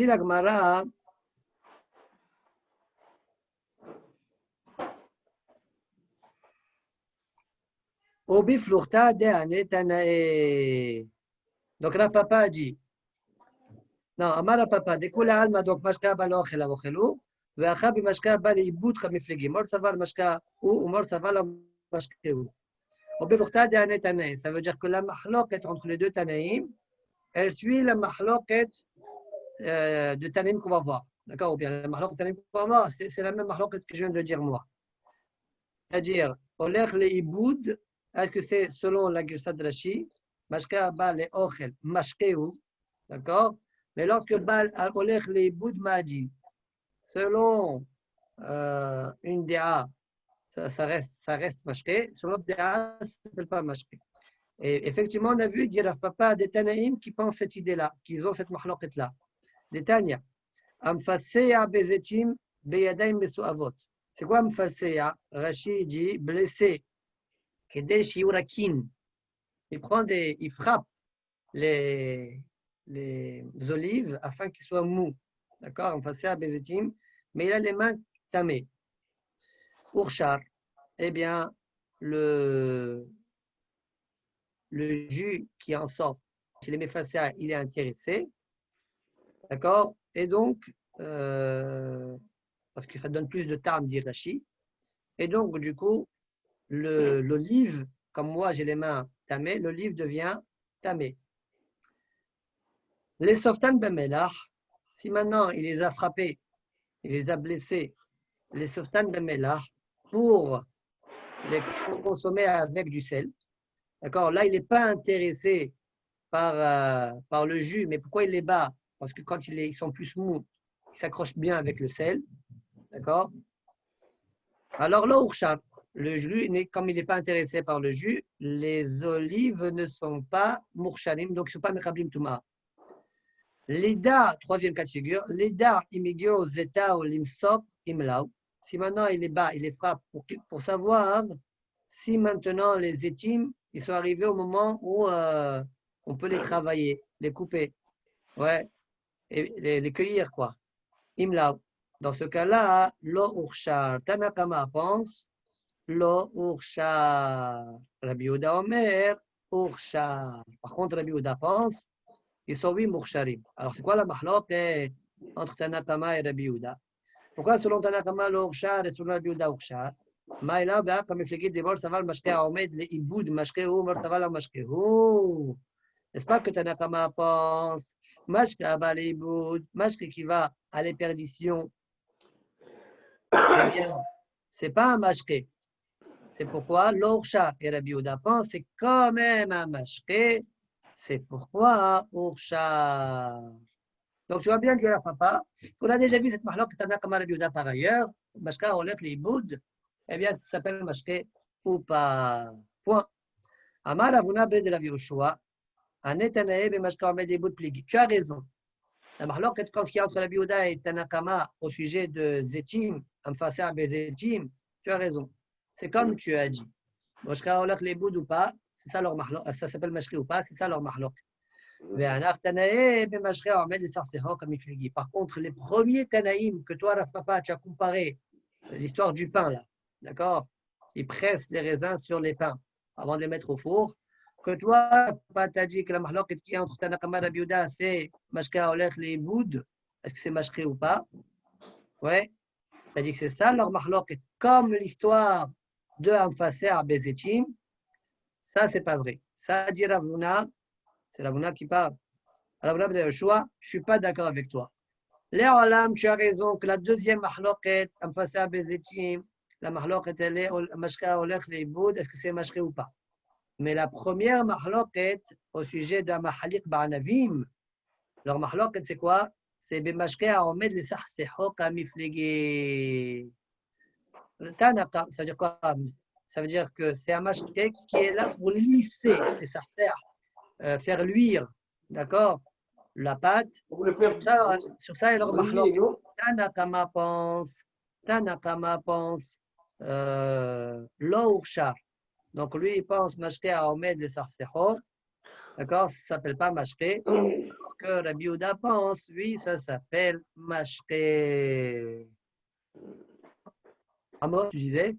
la Gemara, Obi Flourta de Anetanae. Donc là, papa a dit, non, Amara papa, découle alma, donc mashka ba l'ochel a ochelu, ואחר במשקה בא לאיבוד מפלגים, מור סבל משקה הוא ומור סבל המשקה הוא. Au Befoukhta de Hanet Tanaï, ça veut dire que la mahloket entre les deux Tanaïm, elle suit la mahloket de Tanaïm qu'on va voir. D'accord? Ou bien la mahloket de Tanaïm qu'on va voir, c'est la même mahloket que je viens de dire moi. C'est-à-dire, Oler le Iboud, est-ce que c'est selon la Girsa de Rashi, Mashka ba le Ochel, Mashkeu, d'accord? Mais lorsque Bal Oler le Iboud m'a dit, selon une DA, ça reste mashké. Sur l'autre DA, ça ne s'appelle pas mashké. Et effectivement, on a vu dire à papa des Tanaïm qui pensent cette idée-là, qu'ils ont cette mahloket-là. Des Tanya. Amfaseya bezetim beyadaim besuavot. C'est quoi Amfaseya? Rashi dit blessé. Kedesh yurakin. Il frappe les olives afin qu'ils soient mous. D'accord? Amfaseya bezetim. Mais il a les mains tamées. Urshar, eh bien, le jus qui en sort, chez les méfacéas, il est intéressé. D'accord? Et donc, parce que ça donne plus de tarme d'irachi. Et donc, du coup, l'olive, comme moi j'ai les mains tamées, l'olive devient tamée. Les softan bemelach, si maintenant il les a frappés, il les a blessés, les softan bemelach, pour les consommer avec du sel. D'accord? Là, il n'est pas intéressé par le jus, mais pourquoi il les bat? Parce que quand ils sont plus mous, ils s'accrochent bien avec le sel. D'accord? Alors, le jus, comme il n'est pas intéressé par le jus, les olives ne sont pas mourshalim, donc ils ne sont pas mechablim touma. L'ida, troisième cas de figure, l'ida imigio zeta ou limsop imlau. Si maintenant il les bat, il les frappe pour savoir si maintenant les étimes, ils sont arrivés au moment où on peut les travailler, les couper, ouais, et les cueillir, quoi. Imlau. Dans ce cas-là, lo urshar. Tanakama pense, lo urshar. Rabbi Yehuda Omer, urshar. Par contre, Rabbi Yehuda pense, ils sont oui mursharim. Alors, c'est quoi la mahloket entre Tanakama et Rabbi Yehuda? Pourquoi selon Tanakama lo urshar et selon Rabbi Yehuda urshar? Maïla, comme il fait des morts, ça va le mashké à Omed, les iboud, mashké ou, mort, ça va le mashké ou. N'est-ce pas que Tanakama pense, mashké à bas les iboud, mashké qui va à l'éperdition, eh bien, c'est pas un mashké. C'est pourquoi l'Orsha et Rabbi Yehuda pensent c'est quand même un mashké. C'est pourquoi Orsha. Donc, tu vois bien dire à papa, on a déjà vu cette mahlok Tanakama Rabbi Yehuda par ailleurs, mashka olet l'iboud, eh bien, ça s'appelle mashké ou pas. Point. Amar Avuna Bed Rabbi Yoshua, Anetanae be mashka omed l'iboud pligi. Tu as raison. La mahlok quand il y a entre Rabbi Yehuda et Tanakama au sujet de Zetim, Amfasa be Zetim, tu as raison. C'est comme tu as dit. Mashka olet l'iboud ou pas, c'est ça leur mahlok, ça s'appelle mashké ou pas, c'est ça leur mahlok. Par contre, les premiers Tanaïm que toi, Rav Papa, tu as comparé, l'histoire du pain, là, d'accord? Ils pressent les raisins sur les pains avant de les mettre au four. Que toi, Rav Papa, tu as dit que la mahloket qui est entre Tanakama et Rabbi Yehuda, c'est Mashka Olech les Boud. Est-ce que c'est Mashké ou pas? Ouais. Tu as dit que c'est ça leur mahloket. Comme l'histoire de Amfaser à Bezetim, ça, c'est pas vrai. Ça dit Ravuna, c'est Ravuna qui parle. Ravuna ben Yoshua, je suis pas d'accord avec toi. Léolam, tu as raison que la deuxième mahloket, Amfaser à Bezetim, la mahloket, elle est Mashka Olech Leiboud, est-ce que c'est Mashka ou pas? Mais la première mahloket au sujet de Mahalik Ba'anavim, leur mahloket, c'est quoi? C'est Bemashka Aomed les Sahseho Kamiflegi. Tanaka, ça veut dire quoi? Ça veut dire que c'est un mashké qui est là pour lisser les sarcères, faire luire, d'accord, la pâte. Sur ça, il y a leur mahloket. Tanakama pense, l'oursha. Donc lui, il pense mashké à Omed les sarcères, d'accord, ça ne s'appelle pas mashké. Alors que Rabbi Yehuda pense, oui, ça s'appelle mashké. Amos, tu disais?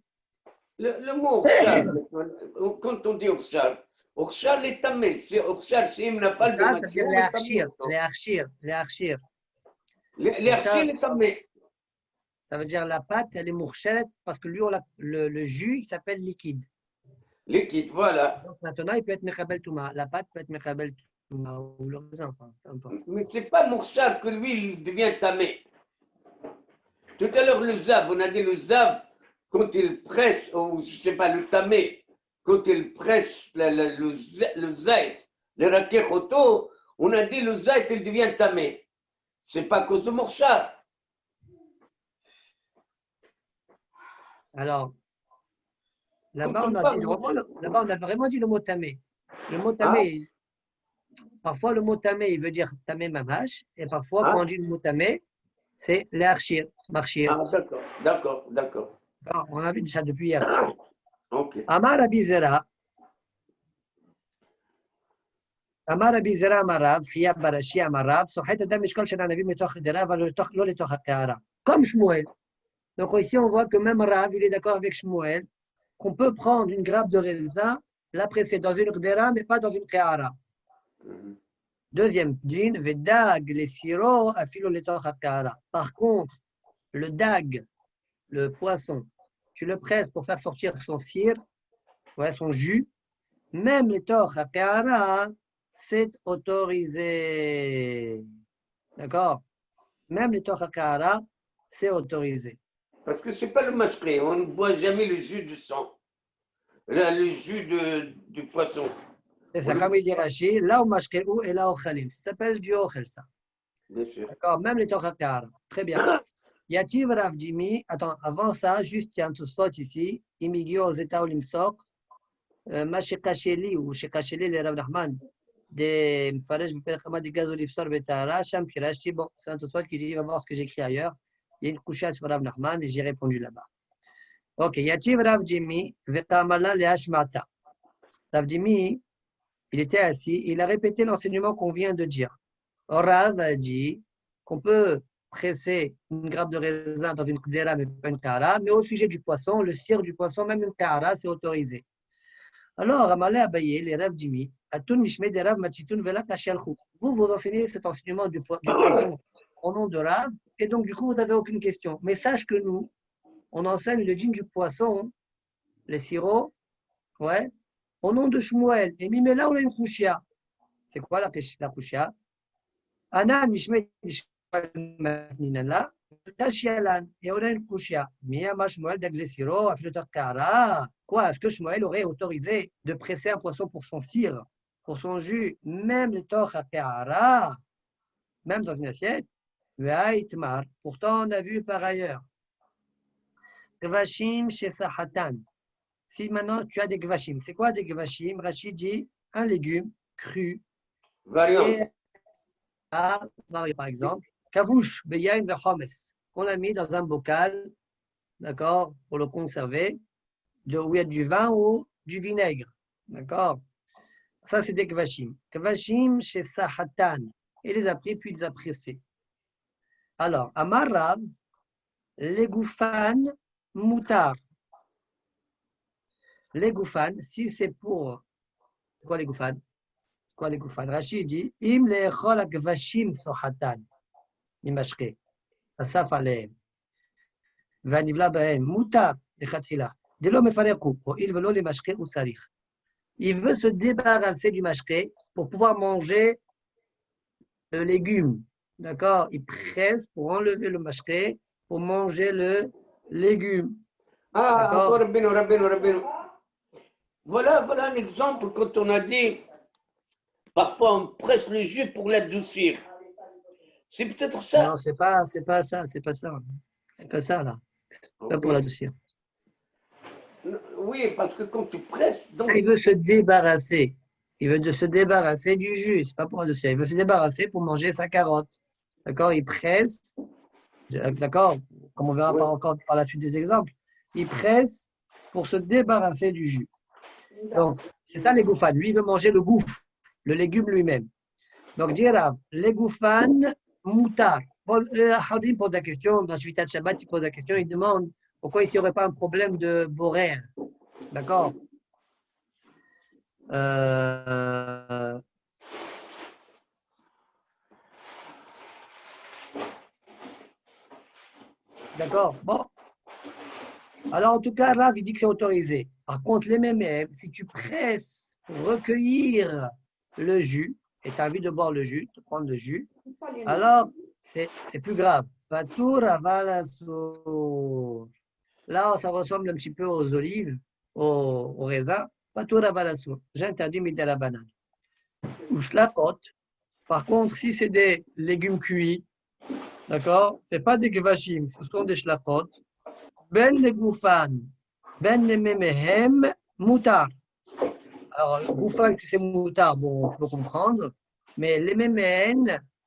Le mot Orshal, quand on dit Orshal, Orshal est tamé. Orshal, c'est une nafale de Ça veut dire Mathieu. les archir. Les archir est tamé. Ça veut dire la pâte, elle est mourchette parce que lui, le jus, il s'appelle liquide. Liquide, voilà. Donc maintenant, il peut être Mekhabel Touma. La pâte peut être Mekhabel Touma ou le raisin, enfin, peu importe. Mais ce n'est pas Mourchal que lui, il devient tamé. Tout à l'heure, le zav, on a dit le zav, quand il presse, ou je ne sais pas, le tamé, quand il presse le zaït, le rakechoto, on a dit le zaït, il devient tamé. Ce n'est pas à cause de Mourchal. Alors, là-bas, on a vraiment dit le mot tamé. Le mot tamé, parfois le mot tamé, il veut dire tamé mamash, et parfois, quand on dit le mot tamé, c'est l'archir, marchir. Ah, d'accord. On a vu déjà depuis hier ça. Ok. Amar Abizera, אמר רבי זרע אמר רב, חייא ברש"י אמר רב, סוחט אדם משקול של ענבים מתוך דירה, אבל לא לתוך הקערה. Comme Shmuel. Donc ici, on voit que même Rav, il est d'accord avec Shmuel, qu'on peut prendre une grappe de raisin, la presser dans une qdera, mais pas dans une qa'ara. Deuxième din, vedag les siro afilo letoch hakara. Par contre, le dag, le poisson, tu le presses pour faire sortir son sir, ouais, son jus, même les toch hakara, c'est autorisé. D'accord? Même les toch hakara, c'est autorisé. Parce que ce n'est pas le masqué, on ne boit jamais le jus du sang, le jus du poisson. C'est ça, comme il dit Rashi, là où mashke'u et là où khalil. Ça s'appelle du ochel, ça. Bien sûr. D'accord, même les tochakar. Très bien. Yativ Rav Jimmy, attends, avant ça, juste il y a un tosfot ici, imigio aux États Olimsok, Mashekacheli ou Shekacheli le Rav Nachman, des Mfaresh Bepelchama de Gaz Olifsor Betara, Sham Pirashti. Bon, c'est un tosfot qui dit, va voir ce que j'écris ailleurs. Il y a une coucha sur Rav Nachman et j'ai répondu là-bas. Ok, Yativ Rav Jimmy, Vetamala le Hashmata. Rav Jimmy, il était assis, il a répété l'enseignement qu'on vient de dire. Rav a dit qu'on peut presser une grappe de raisin dans une kdera, mais pas une kara, mais au sujet du poisson, le cire du poisson, même une kara, c'est autorisé. Alors, Amalé Abaye, les Rav Jimmy, Atun Mishme de Rav Matitoun Vela Kashalchou. Vous enseignez cet enseignement du poisson au nom de Rav, et donc du coup, vous n'avez aucune question. Mais sache que nous, on enseigne le djinn du poisson, les sirops, ouais, au nom de Shmuel. Et Mimela, on a une kouchia. C'est quoi la kouchia? Anan, Mishme, Ninala, Tashialan. Et on a une kouchia. Miyama Shmuel d'Aglesiro, Afilotor Kara. Quoi? Est-ce que Shmuel aurait autorisé de presser un poisson pour son cire, pour son jus, même le Toch Kara, même dans une assiette? Pourtant, on a vu par ailleurs. Gvashim chez Sahatan. Si maintenant tu as des gvashim, c'est quoi des gvashim? Rachid dit un légume cru. Variant. Par exemple, kavouch beyain vechomes, qu'on a mis dans un bocal, d'accord, pour le conserver, où il y a du vin ou du vinaigre, d'accord. Ça, c'est des gvashim. Gvashim chez Sahatan. Il les a pris, puis il les a pressés. Alors, Amarav, les goufan moutar. Les goufan, si c'est pour. C'est quoi les goufan? Quoi les goufan? Rachid dit im le'echol ha'gvashim sohatan mimashke asaf alehem v'anivla b'hem mutar lechatchila Il veut se débarrasser du mashké pour pouvoir manger le légume. D'accord? Il presse pour enlever le mashké pour manger le légume. Ah, D'accord? encore Rabbeinu, Rabbeinu, Rabbeinu. Voilà un exemple quand on a dit parfois on presse le jus pour l'adoucir. C'est peut-être Non, ça. c'est pas ça. C'est pas ça, là. Pas Ok. pour l'adoucir. Oui, parce que quand tu presses, donc. Il veut se débarrasser. Il veut se débarrasser du jus. C'est pas pour adoucir. Il veut se débarrasser pour manger sa carotte. D'accord? Il presse. D'accord? Comme on verra Oui. encore par la suite des exemples. Il presse pour se débarrasser du jus. Donc, c'est ça les goufan. Lui, il veut manger le gouffre, le légume lui-même. Donc, dire les goufan, moutar. Bon, le Hadim pose la question, dans Shvitat Shabbat, il pose la question, il demande pourquoi ici il n'y aurait pas un problème de borer. D'accord? D'accord? Bon. Alors, en tout cas, Rav, il dit que c'est autorisé. Par contre, les mêmes, si tu presses pour recueillir le jus, et tu as envie de boire le jus, de prendre le jus, alors c'est plus grave. Patour avalasour. Là, ça ressemble un petit peu aux olives, aux raisins. Patour avalasour. J'interdis midi la banane. Ou shlakot. Par contre, si c'est des légumes cuits, d'accord, c'est pas des gvashim, ce sont des shlakot. Ben le goufan, ben le memehem, moutar. Alors, goufan, c'est moutar, bon, on peut comprendre. Mais les memehem,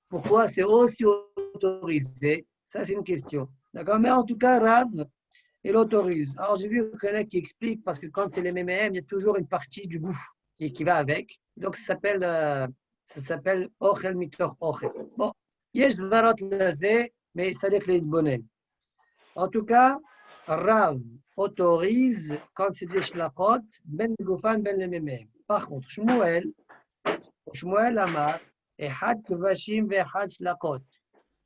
pourquoi c'est aussi autorisé? Ça, c'est une question. D'accord? Mais en tout cas, Rav, il autorise. Alors, j'ai vu qu'il y en a qui expliquent, parce que quand c'est les memehem, il y a toujours une partie du gouffre qui va avec. Donc, ça s'appelle ochel mitor ochel. Bon, yesh zvarot laze, mais ça dit que les bonnes. En tout cas, Rav autorise quand c'est des shlakot, ben le goufan, ben le memem. Par contre, Shmuel Amar, et had kuvashim ve had shlakot.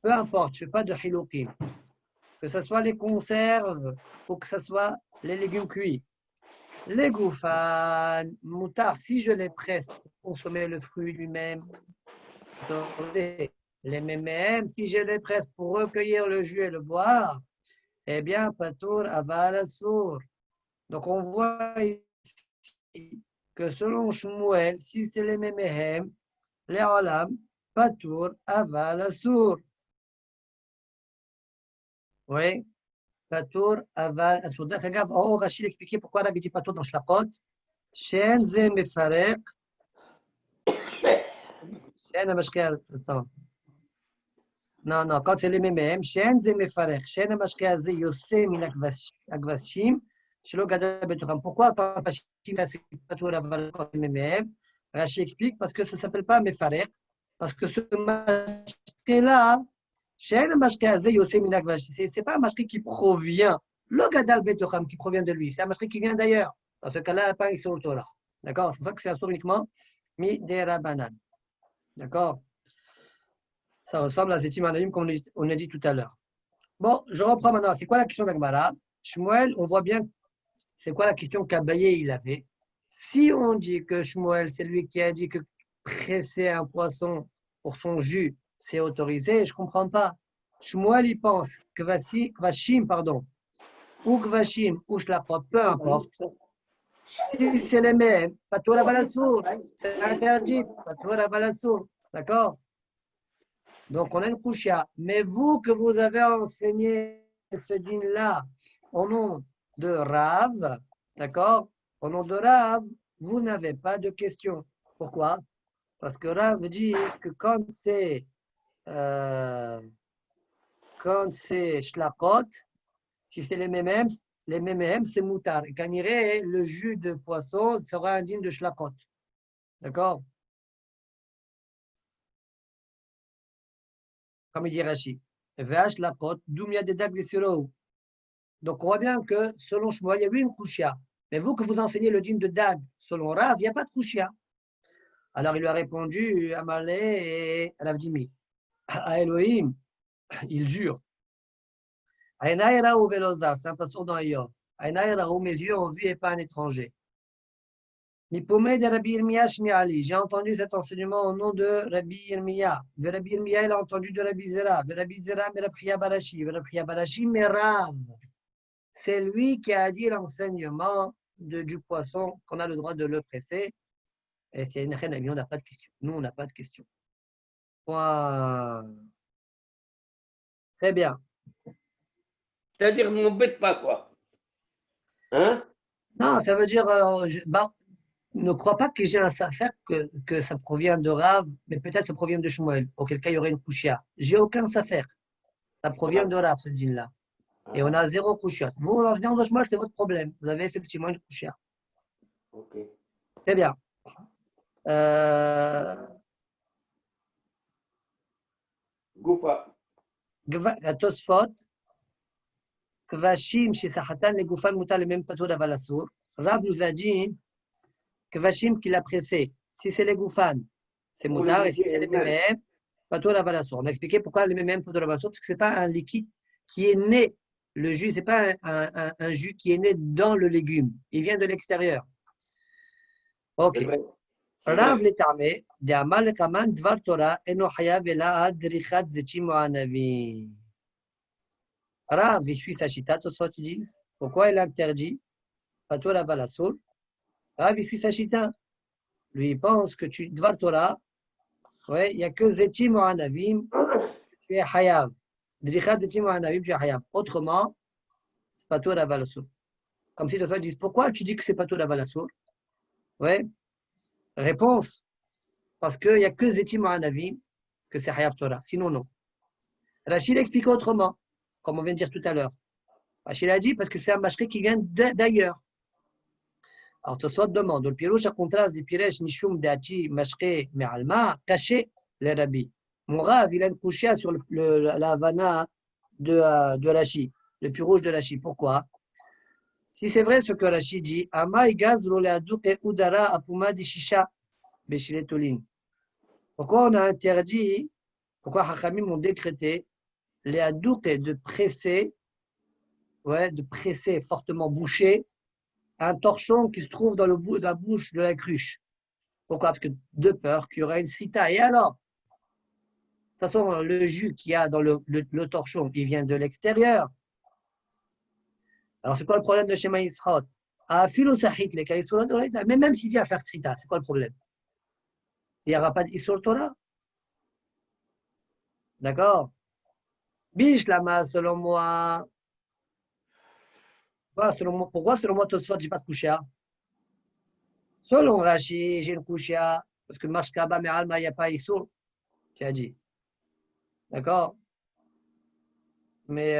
Peu importe, je ne fais pas de hiloukim. Que ce soit les conserves ou que ce soit les légumes cuits. Les goufan, moutards, si je les presse pour consommer le fruit lui-même, les memem, si je les presse pour recueillir le jus et le boire, eh bien, patour aval assour. Donc, on voit ici que selon Shmuel, si c'est les memehem, les olam, patour aval assour. Oui, patour aval assour. D'ailleurs, en haut, Rachid expliquait pourquoi Rabbi dit patour dans Shlakot. Shen ze mefarek. Shen amashke. Attends. Non, quand c'est les memehem, shen ze mefarek. Shen amashke ze yosem min akvashim. Pourquoi quand c'est patour aval memehem? Rachid explique parce que ça ne s'appelle pas mefarek. Parce que ce mashké-là, ce n'est pas un mashké qui provient, le gadal betocham qui provient de lui, c'est un mashké qui vient d'ailleurs. Dans ce cas-là, pas sur le Torah. D'accord? C'est pour ça que c'est un sourd uniquement midérabanan. D'accord? Ça ressemble à Zetim Anayim comme on a dit tout à l'heure. Bon, je reprends maintenant. C'est quoi la question d'Agmara? Shmuel, on voit bien c'est quoi la question qu'Abaye il avait. Si on dit que Shmuel, c'est lui qui a dit que presser un poisson pour son jus, c'est autorisé, je ne comprends pas. Shmuel, il pense que Kvashim, ou Kvashim, ou Shlachot, peu importe. Si c'est les mêmes, Patoura Balassour, c'est interdit, Patoura Balassour. D'accord? Donc, on a une kouchia. Mais vous, que vous avez enseigné ce dîne-là au nom de Rav, d'accord? Au nom de Rav, vous n'avez pas de questions. Pourquoi? Parce que Rav dit que quand c'est shlakot, si c'est les mêmes, c'est moutar. Et quand il irait, le jus de poisson sera indigne de shlakot. D'accord? Comme il dit Rashi. Donc, on voit bien que selon Shmuel, il y a eu une kouchia. Mais vous que vous enseignez le dîme de Dag, selon Rav, il n'y a pas de kouchia. Alors, il lui a répondu, Amalé et Ravdimi. À Elohim, il jure. C'est un passage dans Ayov. Mes yeux ont vu et pas un étranger. Mipomé de Rabbi Yirmiya Shmi'ali. J'ai entendu cet enseignement au nom de Rabbi Yirmiya. Rabbi Yirmiya, il a entendu de Rabbi Zera. Rabbi Zera, mais Rabbi Barashi. Rabbi Barashi, mais Rav. C'est lui qui a dit l'enseignement du poisson qu'on a le droit de le presser. Et on n'a pas de question. Nous, on n'a pas de question. Wow. Très bien. C'est-à-dire, ne m'embête pas, quoi. Hein? Non, ça veut dire, ne crois pas que j'ai un safer que ça provient de Rav, mais peut-être ça provient de Shmuel, auquel cas il y aurait une kouchia. J'ai aucun safer. Ça provient de Rav, ce djinn-là. Et on a 0 kouchia. Vous, en venant de Shmuel, c'est votre problème. Vous avez effectivement une kouchia. Ok. Très bien. Goufa. Tosfot, Kvashim, chez Sahatan, les Goufan Mouta, les mêmes patour d'Avalassour. Rav nous a dit Kvashim qu'il a pressé. Si c'est les Goufan, c'est Moutar, et si c'est les mêmes, patour d'Avalassour. On a expliqué pourquoi les mêmes patour d'Avalassour, parce que ce n'est pas un liquide qui est né. Le jus, ce n'est pas un jus qui est né dans le légume. Il vient de l'extérieur. Ok. Rav l'étarmé, d'Amal Kaman Dvar Torah, Eno Hayav Ela Ad Richat Zetim Mo'anavi. Rav, il suit sa chita, tout ça, tu dis. Pourquoi il interdit Patour Avalassour? Rav, il suit sa chita. Lui, il pense que tu, Dvar Torah, ouais, il n'y a que Zetim Mo'anavim, tu es Hayav. Drichat Zetim Mo'anavim, tu es Hayav. Autrement, c'est Patour Avalassour. Comme si les gens disent, pourquoi tu dis que c'est Patour Avalassour? Ouais. Réponse, parce qu'il n'y a que Zetim Mo'anavim, que c'est Hayav Torah. Sinon, non. Rachid explique autrement, comme on vient de dire tout à l'heure. Rachid a dit parce que c'est un mashké qui vient d'ailleurs. Alors, Tosfot demande, le pirouche à contraste des piresh mishum deati mashké me'alma, caché les rabbis. Mon Rav, il a une couchée sur la Havana de Rachid, le pirouche de Rachid. Pourquoi? Si c'est vrai ce que Rachid dit, Amai gaz roleadouk et udara apuma di shisha beshiletolin. Pourquoi on a interdit, pourquoi Hachamim ont décrété les adouk de presser, de presser fortement bouché un torchon qui se trouve dans le bout de la bouche de la cruche. Pourquoi? Parce que de peur qu'il y aurait une srita. Et alors, de toute façon, le jus qu'il y a dans le torchon, il vient de l'extérieur. Alors, c'est quoi le problème de Shema Yisraël? Mais même s'il vient faire srita, c'est quoi le problème? Il n'y aura pas d'Isur Torah. D'accord? Bishlama, selon moi. Pourquoi, selon moi, Tosfot, je n'ai pas de couchia? Selon Rashi, j'ai une couchia. Parce que Mashkaba, mais Alma, il n'y a pas Isur. Tu as dit. D'accord? Mais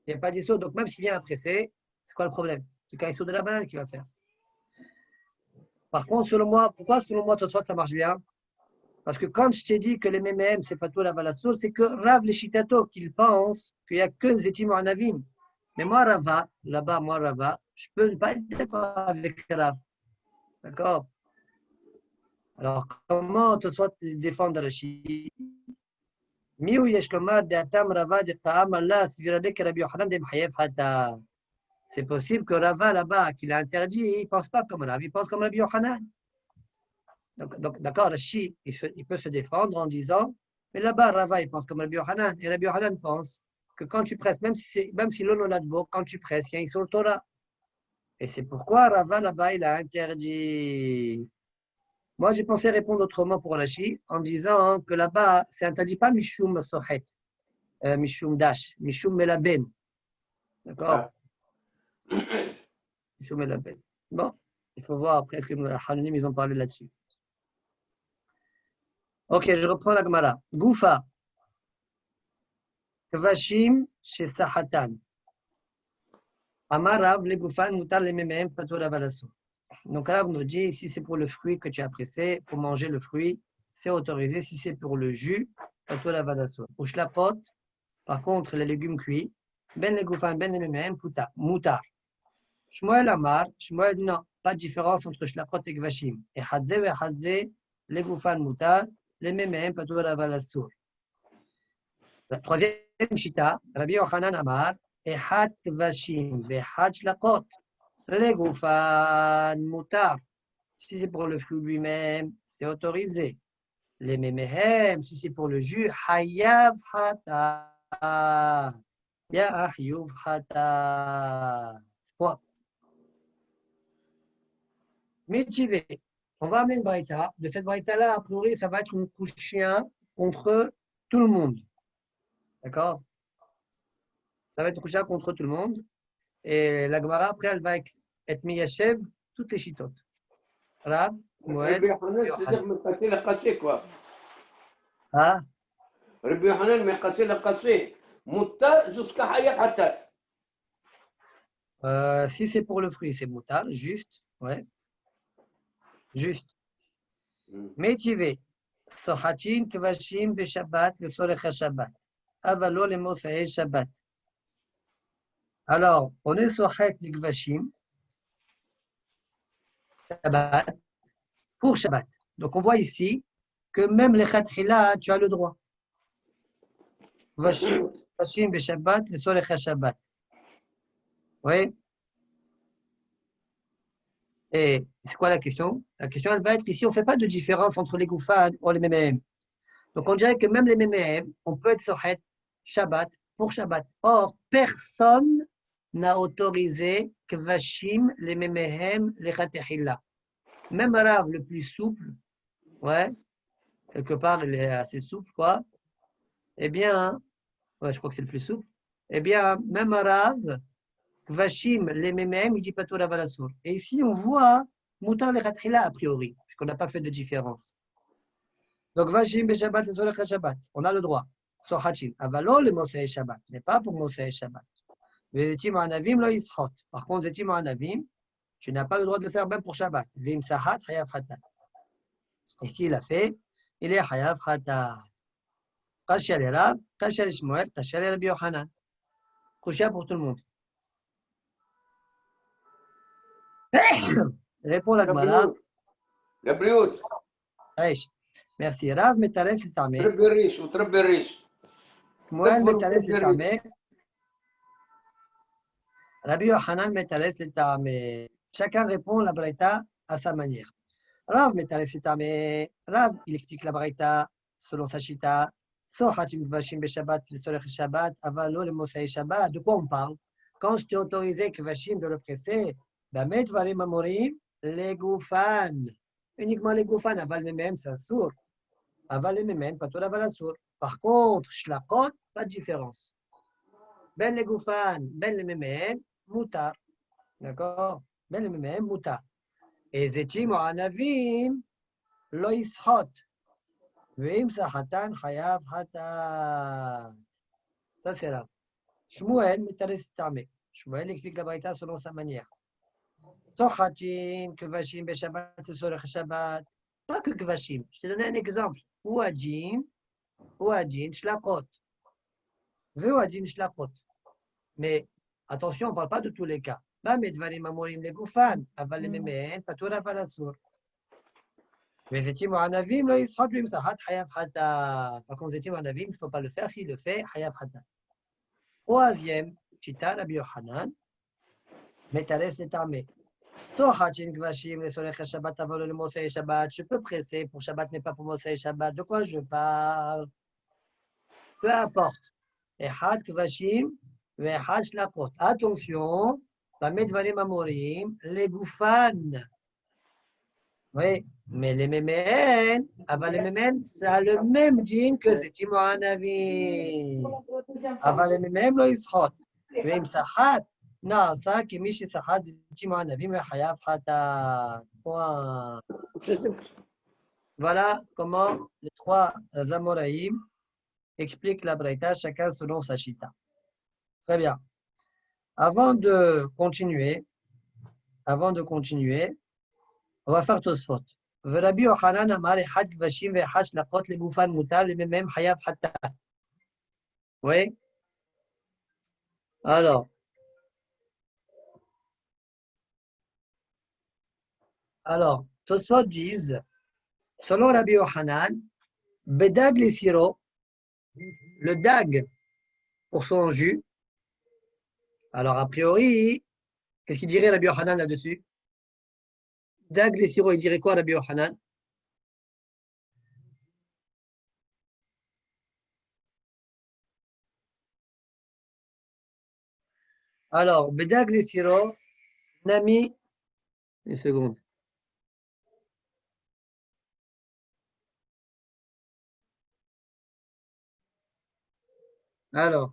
il n'y a pas d'Issour. Donc, même s'il vient à presser, c'est quoi le problème? C'est qu'un Issour de la banane qui va faire. Par contre, selon moi, pourquoi selon moi, toi, ça marche bien? Parce que quand je t'ai dit que les MMM, c'est pas tout la Valassour, c'est que Rav les Shitato, qu'ils pensent qu'il n'y a que Zetim Anavim. Mais moi, Rava, là-bas, moi, Rava, je peux ne pas être d'accord avec Rav. D'accord? Alors, comment toi, défendre Rachid? Miou Yeshkomar de Atam Rava de Ta'am Allah, si que Rabbi Yohanan de Mhayev Hata. C'est possible que Rava là-bas, qu'il a interdit, il ne pense pas comme Rav, il pense comme Rabbi Yohanan. Donc d'accord, Rachid, il peut se défendre en disant, mais là-bas, Rava, il pense comme Rabbi Yohanan. Et Rabbi Yohanan pense que quand tu presses, même si l'ononadbo, quand tu presses, il y a sur le Torah. Et c'est pourquoi Rava là-bas, il a interdit. Moi, j'ai pensé répondre autrement pour Rachid en disant que là-bas, c'est interdit pas Mishum Sohet, Mishum Dash, Mishum Melaben. D'accord? Mishum Melaben. Bon, il faut voir après ce que les Hanonim, ils ont parlé là-dessus. Ok, je reprends la Gemara. Goufa. Kvashim chez Sahatan. Amarav, les Goufan, Moutar, les Memem, Patour, Avalasso. Donc, Rav nous dit, si c'est pour le fruit que tu as pressé, pour manger le fruit, c'est autorisé. Si c'est pour le jus, Patour, Avalasso. Ou Shlapot, par contre, les légumes cuits, Ben les Goufan, Ben les Memem, Moutar. Shmuel Amar, Shmuel, non, pas de différence entre Shlapot et Kvashim. Et Hadze, les Goufan, Moutar, les Memem, Patour, Avalasso. La troisième shita, Rabbi Yochanan Amar, Echad Kvashim, Vechad Shlakot, Legufan Mutar. Si c'est pour le fruit lui-même, c'est autorisé. Les Memehem, si c'est pour le jus, Hayav Hata. Ya Ahyuv Hata. Quoi? Métivé. On va amener une braïta. De cette braïta-là, a priori, ça va être une couche chien contre tout le monde. D'accord? Ça va être une couche chien contre tout le monde. Et la Gemara, après, elle va être miyachev toutes les chitotes. Rab, Moed, c'est-à-dire me casser la cassée, quoi. Ah, Rabbi Yochanan me casser la cassée. Mutta jusqu'à Hayat Hatat. si c'est pour le fruit, c'est moutar, juste. Ouais, juste. Métivé. Sohatin, Kvashim, Beshabbat, le Sorech Shabbat. Avalo, le Mosae Shabbat. Alors, on est Sohet, le Kvashim, Shabbat, pour Shabbat. Donc, on voit ici que même les Khatrila, tu as le droit. Kvashim, Beshabbat, le Sorech Shabbat. Oui. Et c'est quoi la question? La question, elle va être ici, on ne fait pas de différence entre les Goufan ou les Mémèmes. Donc, on dirait que même les Mémèmes, on peut être Sohet, Shabbat, pour Shabbat. Or, personne n'a autorisé Kvashim, les Mémèmes, les Khatehilla. Même Rav le plus souple, ouais, quelque part, il est assez souple, quoi. Eh bien, ouais, je crois que c'est le plus souple. Eh bien, même Rav, Kvashim, les Mémèmes, il dit pas tout la Valassour. Et ici, on voit Moutar les Khatehilla a priori, puisqu'on n'a pas fait de différence. Donc, Vashim, Shabbat, les Shabbat, on a le droit. Sohachin, Avalo, le Mosei Shabbat, mais pas pour Mosei Shabbat. Par contre, Zetim Anavim, tu n'as pas le droit de le faire même pour Shabbat. Vim Sahat, Hayav Hatat. Ici, il a fait, il est Hayav Hatat. Kashia le Rab, Kashia le Shmuel, Kashia le Rabbi Yochanan. Kouchia pour tout le monde. Répond la Gemara. La brioute. Merci. Rav Metales et Tamé. Très riche, ou très riche. Shmuel Metales et Tamé. Rabbi Yochanan Metales et Tamé. Chacun répond la Braïta à sa manière. Rav Metales et Tamé. Rav, il explique la Braïta selon sa chita. Sohatim Kvashim Beshabbat, le Sorech Shabbat, Avalo le Mosai Shabbat. De quoi on parle? Quand je t'ai autorisé Kvashim de le presser, Bamet Varim Amorim, les Goufan. Uniquement les Goufan, Aval Memem, c'est sourd. Aval Memem, pas tout Aval sourd. Par contre, Shlakot, pas de différence. Ben les Goufan, Ben les Memem, Moutar. D'accord? Ben les Memem, Moutar. Et Zetim ou Anavim, Lo Yishot. Vim Sahatan, Hayav Hatan. Ça, c'est là. Shmuel, Metares Tamé. Shmuel explique la Braïta selon sa manière. Sochatin, Kvashim, Beshabbat, Sorech Shabbat. Pas que Kvashim. Je te donne un exemple. Ouadjin, Shlakot. Ouadjin, Shlakot. Mais attention, on ne parle pas de tous les cas. Bamedvarim Amorim, les Goufan, Aval les Memeen, Patoura Valasur. Mais Zetim ou Anavim, lo Yishot, Vim Sahat, Hayav Hata. Par contre, Zetim ou Anavim, il ne faut pas le faire. S'il le fait, Hayav Hata. Troisième, Chita, Rabbi Yochanan, Metales et Tamé. Sohachin Kvashim, les Sorech Shabbat, avant le Mosei Shabbat. Je peux presser pour Shabbat, mais pas pour Mosei Shabbat. De quoi je parle? Peu importe. Echad Kvashim, Vechad Shlakot. Attention, Bamedvarim Amorim, les Goufan. Oui, mais les Mémènes, avant les Mémènes, ça a le même djinn que Zetim ou Anavim. Avant les Mémènes, lo Yishot. Vim Sahat. Non, ça, qui Michi Sahat, Zetim ou Anavim, le Hayav Hata. Point. Voilà comment les trois Amoraïm expliquent la Braïta, chacun selon sa chita. Très bien. Avant de continuer, on va faire Tosfot. Rabbi Yochanan Amar Echad Kvashim ve'Echad Shlakot legufan mutar lememem Hayav Hatat. Oui. Alors, Tosfot disent, selon Rabbi Yochanan, Bedag les sirop, le dag pour son jus. Alors, a priori, qu'est-ce qu'il dirait Rabbi Yochanan là-dessus? Dag, les sirops, il dirait quoi Rabbi Yochanan? Alors, Bedag, les sirops, Nami, une seconde. Alors,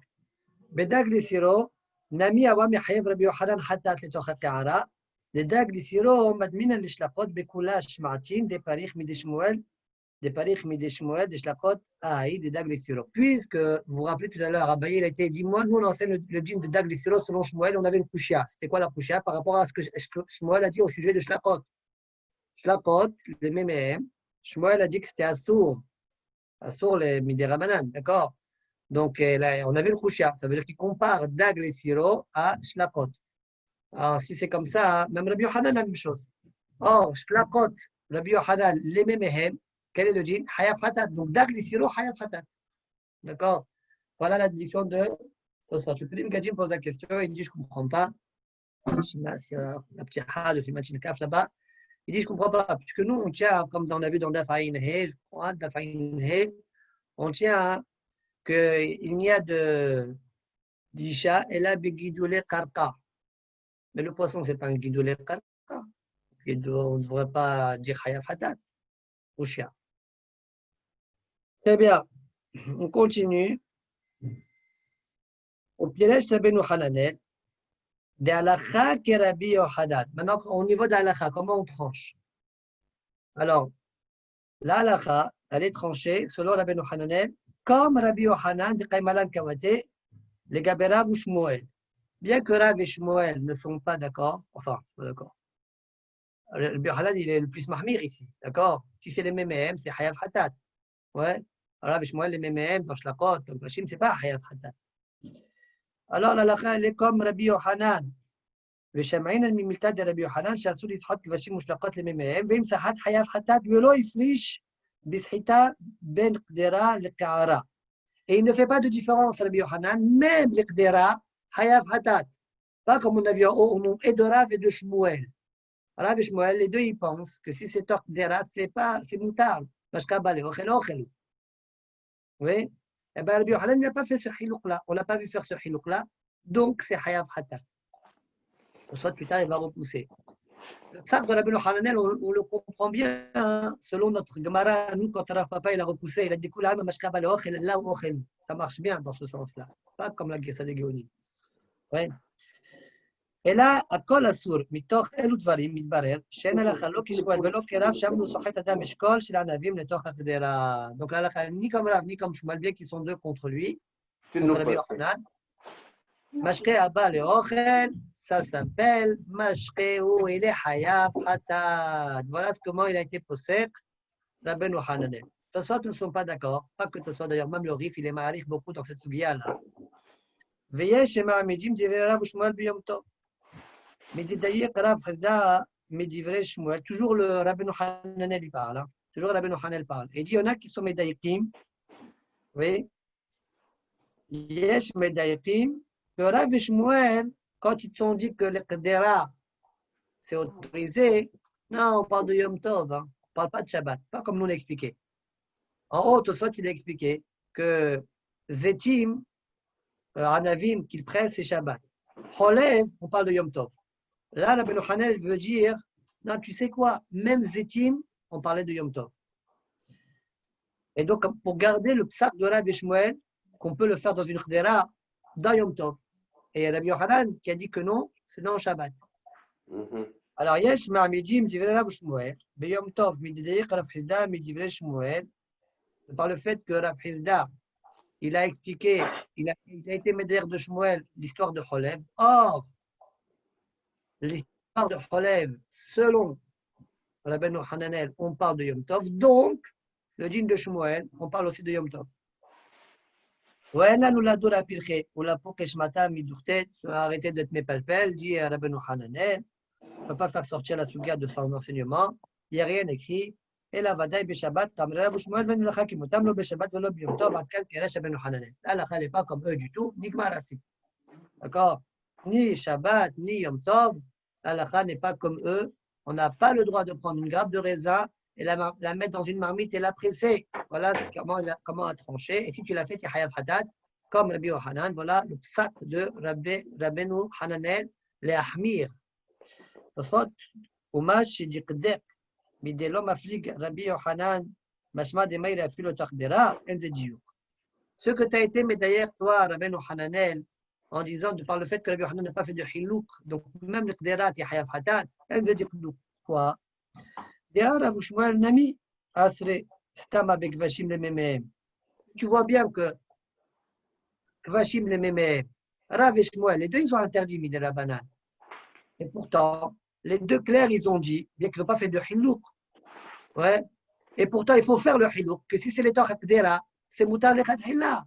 بداق لسيرو نامي أوامي حيب ربي يوحنان حتى تلتوخ قعراء لداق لسيرو مدمنا لشلاقوت بكولاش معتين دي باريخ ميدي شموال دي شلاقوت دي داق لسيرو. Puisque, vous vous rappelez tout à l'heure, Abaye, il a été dit, moi, nous, on enseigne le dîme de Dag Lissiro selon Shmuel, on avait une kushia. C'était quoi la kushia par rapport à ce que Shmuel a dit au sujet de Shlakot? Shlakot, les mémèmes, Shmuel a dit que c'était Assour les Midé Ramanan, d'accord? Donc, là, on avait le Khushia, ça veut dire qu'il compare Dag les Siro à Shlakot. Alors, si c'est comme ça, même Rabbi Yochanan, la même chose. Or, Shlakot, Rabbi Yochanan, les Memehem, quel est le djinn? Hayaf Hatat. Donc, Dag les Siro, Hayaf Hatat. D'accord? Voilà la déduction de Tosfot. Le Petit Gadjim pose la question, il dit je ne comprends pas. La petite ha de Fimatin Kaf là-bas, il dit je ne comprends pas, puisque nous, on tient, comme on a vu dans Dafaïn He, je crois, Dafaïn He, on tient qu'il n'y a de d'Isha et là Begidoulé Karka. Mais le poisson, ce n'est pas un Gidoulé Karka. On ne devrait pas dire Hayaf Hatat ou Shia. Très bien. On continue. Au Piresh Sabenu Hananel, de Halakha qui Rabbi Yochanan. Maintenant, au niveau de Halakha, comment on tranche? Alors, la Halakha, elle est tranchée selon Rabbi Hananel, comme Rabbi Yochanan de Kaimalan Kawate, les Gaberav ou Shmuel. Bien que Rav et Shmuel ne sont pas d'accord, enfin, pas d'accord. Le Yochanan, il est le plus mahmir ici, d'accord? Si c'est les mêmes, c'est Hayaf Hatat. Ouais. Rav et Shmuel, les mêmes, dans Shlakot, dans Vashim, c'est pas Hayaf Hatat. Alors, la lacha, elle est comme Rabbi Yochanan. ושמעין ממילתא דרבי יוחנן שאסור לשחוט כבשים ושלקות למימיהם, ואם שחט חייב חטאת ולא הפריש בסחיטה בין קדרה לקערה. Et il ne fait pas de différence, Rabbi Yochanan, même les qdera, hayav hatat. Pas comme on a vu au nom et de Rav et de Shmuel. Rav et Shmuel, les deux, ils pensent que si c'est qdera, c'est pas, c'est moutar. Parce qu'à balé, ochel, ochel. Oui? Et bien, Rabbi Yochanan n'a pas fait ce hilouk-là. On l'a pas vu faire ce hilouk-là. Donc, c'est hayav hatat. Soit plus tard, il va repousser. Le psak de Rabbi Yochanan, on le comprend bien, hein, selon notre Gemara. Nous, quand Rav Papa, il a repoussé, il a dit Koulam, mashka balé, ochel, là ou ochel. Ça marche bien dans ce sens-là. Pas comme la Gessa de Géonim. Ouais. אלא הכל אסור, מתוך אלו דברים מתברר שאין הלכה לא כשמואל ולא כרב שאמרו סוחט אדם אשכול של ענבים לתוך הקדרה. Donc l'halakha ni comme Rav ni comme Shmuel, bien qu'ils sont deux contre lui, contre Rabbi Yochanan. משקה הבא לאוכל, ça s'appelle משקהו אלה חייב חטאת. Voilà comment il a été posé Rabbi Yochanan. Tosfot ne sont pas d'accord, pas que Tosfot d'ailleurs, même le Rif, il est ma'arif beaucoup dans cette sugia-là. ויש שמעמידים דברי רב ושמואל ביום טוב. Mais d'ailleurs, Rav Hizda, Medivre Shmuel, toujours le Rabbi Hananel, il parle. Hein? Toujours le Rabbi Hananel parle. Et il dit, il y en a qui sont Medaïkim. Oui. Yesh Medaïkim. Le Rav Shmuel, quand ils t'ont dit que le Qadera, c'est autorisé, non, on parle de Yom Tov. Hein? On ne parle pas de Shabbat. Pas comme nous l'expliqué. En haut, Tosfot, il a expliqué que Zetim, Anavim, qu'il presse, c'est Shabbat. Cholev, on parle de Yom Tov. Là, Rabbi Hananel veut dire, non, tu sais quoi, même Zetim, on parlait de Yom Tov. Et donc, pour garder le psak de Rav et Shmuel, qu'on peut le faire dans une Khdera, dans Yom Tov. Et Rabbi Yochanan qui a dit que non, c'est dans Shabbat. Alors, Yesh Ma'amidim, Divrei Rav Shmuel, Be Yom Tov, Mididei Rav Hizda, Midivrei Shmuel, par le fait que Rav Hizda, il a expliqué, il a été médère de Shmuel, l'histoire de Cholev. Or, l'histoire de Cholev, selon Rabbi Hananel, on parle de Yom Tov. Donc, le dîme de Shmuel, on parle aussi de Yom Tov. Ouais, là, nous la doula pirché, ou la pour Keshmata, Midourtet, arrêtez de te mépalpel, dit Rabbi Hananel. Il ne faut pas faire sortir la souga de son enseignement. Il n'y a rien écrit. אלא ודאי בשבת, כמראה רב שמואל ונלכה כי מותם לו בשבת ולא ביום טוב, עד כאן פירש רבנו חננאל. L'halakha n'est pas comme eux du tout, nigmar assi. D'accord? Ni Shabbat, ni Yom Tov, l'halakha n'est pas comme eux. On n'a pas le droit de prendre une grappe de raisin et la mettre dans une marmite et la presser. Voilà comment à trancher. Et si tu l'as fait, tu es hayav hatat, comme Rabbi Yohanan. Voilà le psak de Rabbeinu Hananel, les ahmir. Tosfot, umash shidikdek. מדי לא מפליג רבי יוחנן, משמע דמאיר אפילו תחדרה, אין זה דיוק. Ce que tu as été médaillé, toi, Rabbeinu Hananel, en disant, par le fait que Rabbi Yohanan n'a pas fait de hilouk, donc même le qderat, il y a hayav hatat, elle veut dire quoi? Dia Rav Shmuel Nami, asre, stama be kvashim le memehem. Tu vois bien que kvashim le memehem, Rav et Shmuel, les deux, ils ont interdit midi la banane. Et pourtant, les deux clercs, ils ont dit, bien qu'ils n'ont pas fait de hilouk. Ouais. Et pourtant, il faut faire le hilouk, que si c'est les torah kdera, c'est mutar lechat hilla.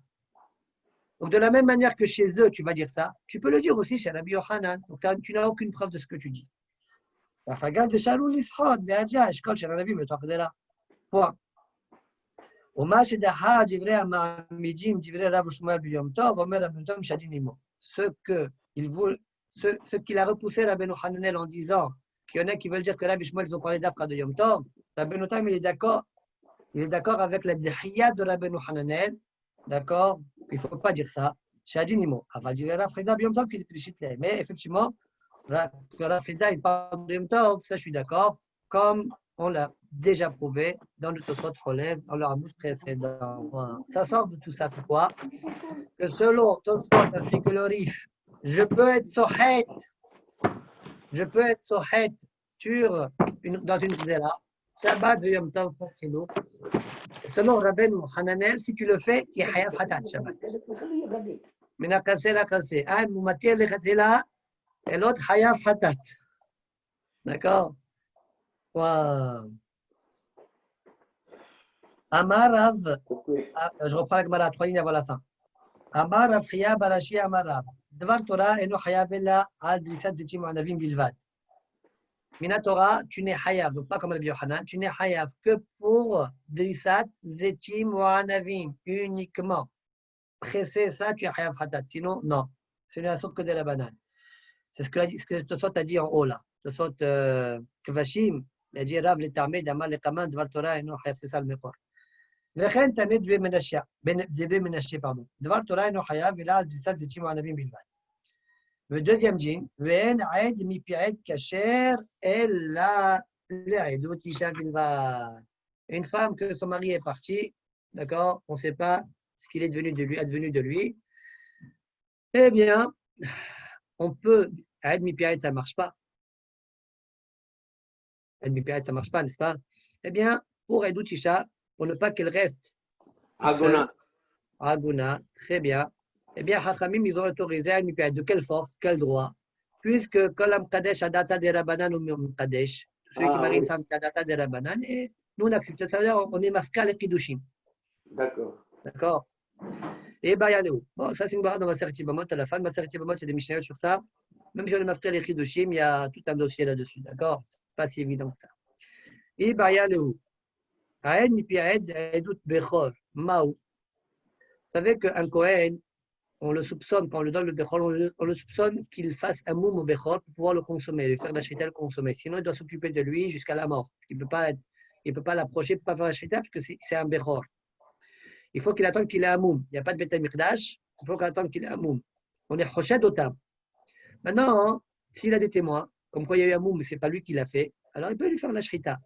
Donc, de la même manière que chez eux, tu vas dire ça, tu peux le dire aussi chez Rabbi Yohanan. Donc, tu n'as aucune preuve de ce que tu dis. Fagal de Shalou l'ishod, be'adja, eshkol chez Rabbi, le torah kdera. Point. ומה שדחה דברי המעמידים, דברי רב ושמואל ביום טוב, אומר רבי יום טוב משדין עמו. Ce qu'il a repoussé Rabbeinu Hananel en disant qu'il y en a qui veulent dire que Rabbi Shmuel, ils ont parlé d'Afra de Yom Tov, Rabbeinu Tam, il est d'accord avec la Dihya de Rabbeinu Hananel, d'accord, il ne faut pas dire ça, Shadin Imo, Aval dire Rav Chida Yom Tov qui est Prishit Leh, mais effectivement, que Rav Chida, il parle de Yom Tov, ça je suis d'accord, comme on l'a déjà prouvé dans le Tosot Cholev, dans leur amouche précédent. Ça sort de tout ça, quoi? Que selon Tosot ainsi que le Rif, je peux être sohet dans une zéra, Shabbat et Yom Tov pour Chinouk. Selon Rabbeinu Hananel, si tu le fais, tu es hayav hatat Shabbat. Mina kaseh la kaseh. Un moumatir le chatela et l'autre hayav hatat. D'accord? Wow. Amar Rav, je reprends la Gemara, 3 lignes avant la fin. Amar Rav Chia Barashi Amar Rav. Dvar Torah eno hayav ela al drisat zetim anavim bilvad. Mina Torah, tu n'es hayav, donc pas comme Rabbi Yohanan, tu n'es hayav que pour drisat zetim ou anavim, uniquement. Presser ça, tu es hayav hatat. Sinon, non. Ce n'est la sorte que de la banane. C'est ce que Tosot a dit en haut là. Tosot Kvashim, il a dit Rav le Tameh, Damal le Kaman, Dvar Torah eno hayav, c'est ça le mekor. וכן תנא דבי מנשה, pardon. דבר תורה אינו חייב אלא על דריסת זיתים וענבים בלבד. ודeuxième דין, ואין עד מפי עד כשר אלא לעדות אישה בלבד. Une femme que son mari est parti, d'accord, on ne sait pas ce qu'il est advenu de lui, eh bien, on peut, عد مپی عد, ça ne marche pas. عد مپی عد, ça ne marche pas, n'est-ce pas? Eh bien, pour عدות אישה, pour ne pas qu'elle reste Aguna, très bien. Eh bien, Chachamim, ils ont autorisé à de quelle force, quel droit? Puisque Kolam Kadesh Adata de Rabanan ou Kadesh, celui qui marie une femme, c'est Adata de Rabanan, et nous on accepte ça, veut dire on est Mafkal et Kidushim. D'accord. D'accord. Et Bayaléou. Bon, ça c'est une barre dans ma Serti Bamot, à la fin de ma Serti Bamot, il y a des Mishnayot sur ça. Même si on est Mafkal et Kidushim, il y a tout un dossier là-dessus, d'accord? C'est pas si évident que ça. Et Bayaléou. Aed mipi aed edut bechor, maou. Vous savez qu'un Kohen, on le soupçonne, quand on lui donne le bechor, on le soupçonne qu'il fasse un moum au bechor pour pouvoir le consommer, lui faire la shrita, le consommer. Sinon, il doit s'occuper de lui jusqu'à la mort. Il ne peut pas l'approcher, il ne peut pas faire la shrita parce que c'est un bechor. Il faut qu'il attende qu'il ait un moum. Il n'y a pas de Beth Amikdash, il faut qu'il attende qu'il ait un moum. On est choshed otam. Maintenant, s'il a des témoins, comme quoi il y a eu un moum, mais ce n'est pas lui qui l'a fait, alors il peut lui faire la shrita.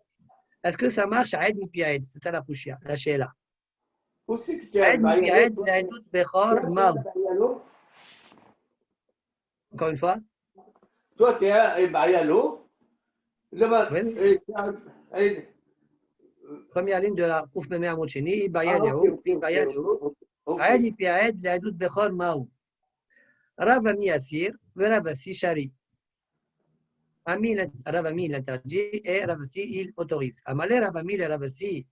Est-ce que ça marche à Aed Mipi Aed? C'est ça la pouchia, la sheila. Aed Mipi Aed, la Edut Bechor, Maou. Encore une fois? Toi, tu es un Bayalo. Première ligne de la Kouf Meme Amocheni, Bayaleu, Bayaleu. Aed Mipi Aed, la Edut Bechor, Maou. Rav Ami Asir, Rav Asi Shari. Rav Ami l'interdit et Rav Asi il autorise. Amalé Rav Ami et Rav Asi.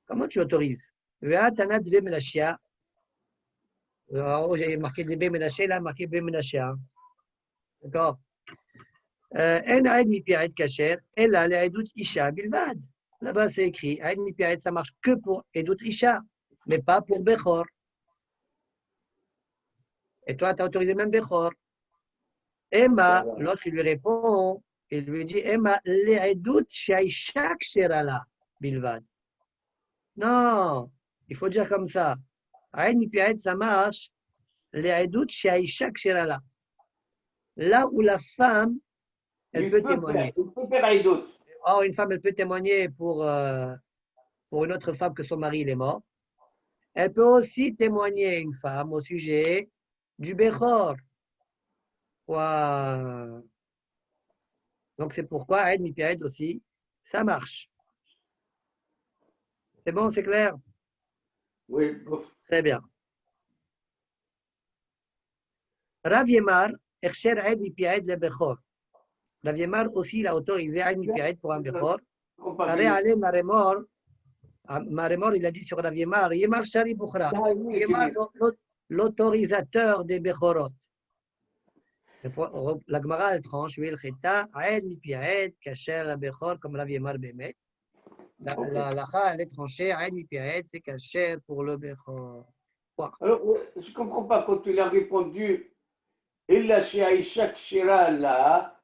Comment tu autorises? Tana de Menachia. J'ai marqué des Menachia, là, marqué Menachia. D'accord? En aïd mi pi'aid kasher, ella le'edut isha bilbad. Là-bas, c'est écrit, aïd mi pi'aid, ça marche que pour edut isha, mais pas pour bechor. Et toi, tu as autorisé même bechor. Emma, l'autre, il lui répond, il lui dit, Emma, le'edut shaisha kshera bilbad. Non, il faut dire comme ça. Aïd mi pi'aid, ça marche, le'edut shaisha kshera. Là où la femme, elle peut témoigner. Il peut faire un doute. Or, une femme, elle peut témoigner pour une autre femme que son mari il est mort. Elle peut aussi témoigner une femme au sujet du Bechor. Donc, c'est pourquoi Aïd Mipiaïd aussi, ça marche. C'est bon, c'est clair? Oui. Très bien. Rav Yemar, Ersher Aïd Mipiaïd le Bechor. Rav Yemar aussi, il a autorisé Aïd Mipiaïd pour un Bechor. Aré Ale Maremor, il a dit sur Rav Yemar, Yemar Shari Bukhra. Yemar, l'autorisateur des Bechorot. La Gemara, elle tranche, oui, le Cheta, Aed, Mipiaed, Kacher, la Bechor, comme Rav Yemar Bemet. La Lacha, elle est tranchée, Aed, Mipiaed, c'est Kacher pour le Bechor. Alors, je ne comprends pas quand tu l'as répondu, il a chez Aïcha Kshira là.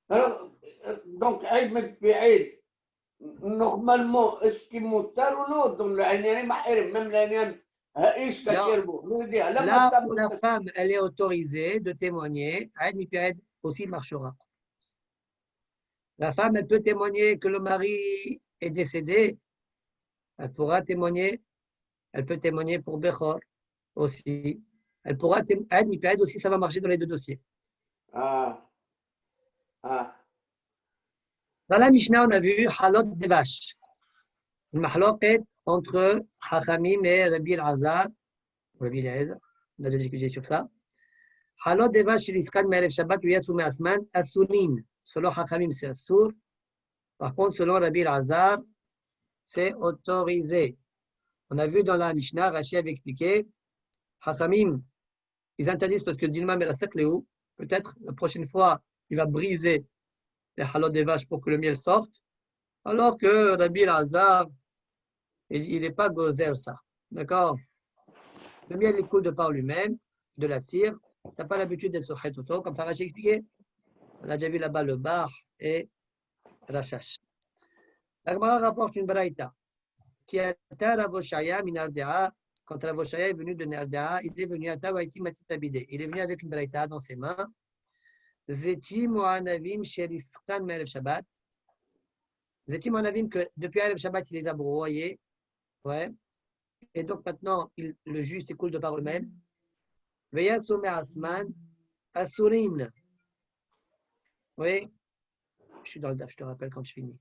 Alors, donc, Aïd Mipiaed, normalement, est-ce qu'il montar ou non dans l'Aïnian Mahir, même l'Aïnian Haïch Kashirbo. Là où la femme, elle est autorisée de témoigner, Aïd Mipiaed aussi marchera. La femme, elle peut témoigner que le mari est décédé. Elle pourra témoigner. Elle peut témoigner pour Bechor aussi. Elle pourra témoigner. Aïd Mipiaed aussi, ça va marcher dans les deux dossiers. Ah. Dans la Mishnah, on a vu Halot de vache. Une mahloket entre Chachamim et Rabbi Elazar. Rabbi Elazar, on a déjà discuté sur ça. Halot de vache, l'iskan me'erev Shabbat, ou yasou me'asman, asunin. Selon Chachamim, c'est assour. Par contre, selon Rabbi Elazar, c'est autorisé. On a vu dans la Mishnah, Rashi avait expliqué, Chachamim, ils interdisent parce que Dilma Merasek Léou, peut-être la prochaine fois, il va briser les halot des vaches pour que le miel sorte, alors que Rabbi Elazar, il n'est pas gozer ça. D'accord? Le miel, il coule de par lui-même, de la cire. Tu n'as pas l'habitude d'être sur Khetoto, comme ça, Rashi expliqué. On a déjà vu là-bas le bar et Rachash. La Gemara rapporte une braïta qui a Ravoshaya Minardea. Quand Ravoshaya est venu de Nardea, il est venu à Tawaiti Matitabide. Il est venu avec une braïta dans ses mains. Zeti Moanavim Sheriskan Merev Shabbat. Zeti Moanavim, que depuis Merev Shabbat, il les a broyés. Ouais. Et donc maintenant, le jus s'écoule de par eux-mêmes. Veya Soumer Asman, Asurin. Oui. Je suis dans le DAF, je te rappelle quand je finis.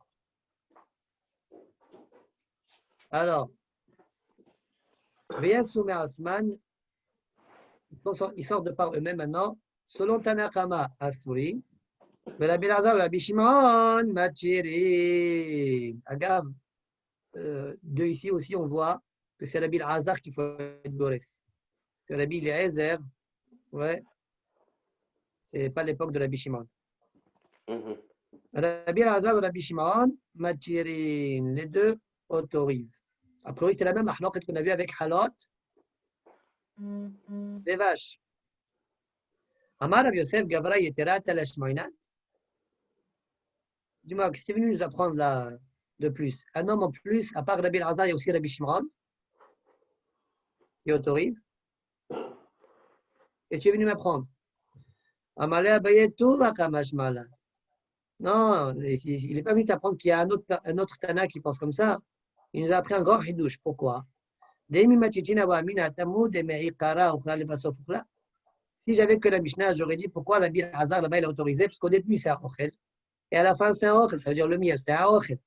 Alors, Veya Soumer Asman, ils sortent de par eux-mêmes maintenant. Selon Tanakama, Asurin. Mais la Belazar, la Bishimon, Machiri. Agav, de ici aussi, on voit que c'est Rabbi Hazar qu'il faut être Gores. Que Rabbi Eliezer, ouais, c'est pas l'époque de Rabbi Shimon. Rabbi Hazar et Rabbi Shimon, Matirin, les deux autorisent. A priori, c'est la même ahlok qu'on a vu avec Halot, les vaches. Amar Rav Yosef, Gavra Yetera, Talashmoinan. Dis-moi, qu'est-ce que tu es venu nous apprendre là de plus? Un homme en plus, à part Rabbi Hazar, il y a aussi Rabbi Shimon qui autorise. Qu'est-ce que tu es venu m'apprendre? Amalé Abaye Touva Kamashmala. Non, il n'est pas venu t'apprendre qu'il y a un autre Tana qui pense comme ça. Il nous a appris un grand hidouche. Pourquoi? Si j'avais que la Mishnah, j'aurais dit pourquoi la Rabbi Hazar là-bas il a autorisé, parce qu'au début c'est un ochel, et à la fin c'est un ochel, ça veut dire le miel, c'est un ochel.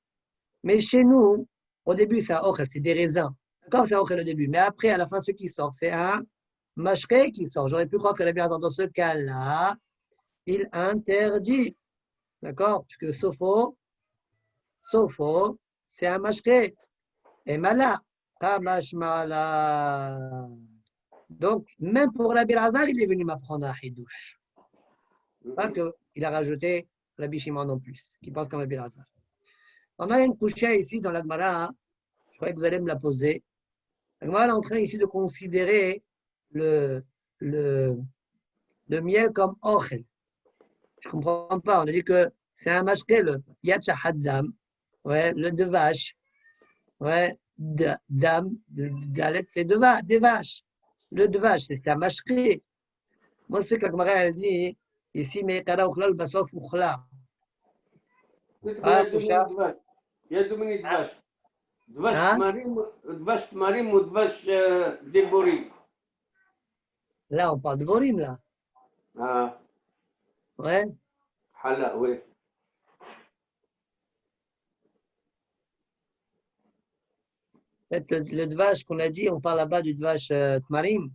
Mais chez nous, au début c'est un ochel, c'est des raisins. D'accord, c'est un ochel au début, mais après, à la fin, ce qui sort, c'est un mashke qui sort. J'aurais pu croire que la Rabbi Hazar, dans ce cas-là, il interdit. D'accord? Puisque Sofo, c'est un mashke. Et mala, kamashmala. Donc, même pour Rabbi Hazar, il est venu m'apprendre un hidouche. Pas qu'il a rajouté Rabbi Shimon en plus, qui pense comme Rabbi Lazar. On a une couchée ici dans la Gemara, je croyais que vous allez me la poser. La Gemara est en train ici de considérer le, le, le miel comme ochel. Je ne comprends pas. On a dit que c'est un mashké, le yatcha haddam, ouais, le de vache, ouais, dam, dalet, c'est des vaches. Le de vache, c'est un mashké. Moi, c'est que la Gemara elle dit ici, mais kara uchla, le basof uchla. Ah, coucha. Il y a 2 minutes de vache. Hein? דבש תמרים ou דבש דיבורים? Là, on parle de vorim, là. Ah, Ouais. Hala, oui. Peut-être le dvash qu'on a dit, on parle là-bas du dvash tmarim.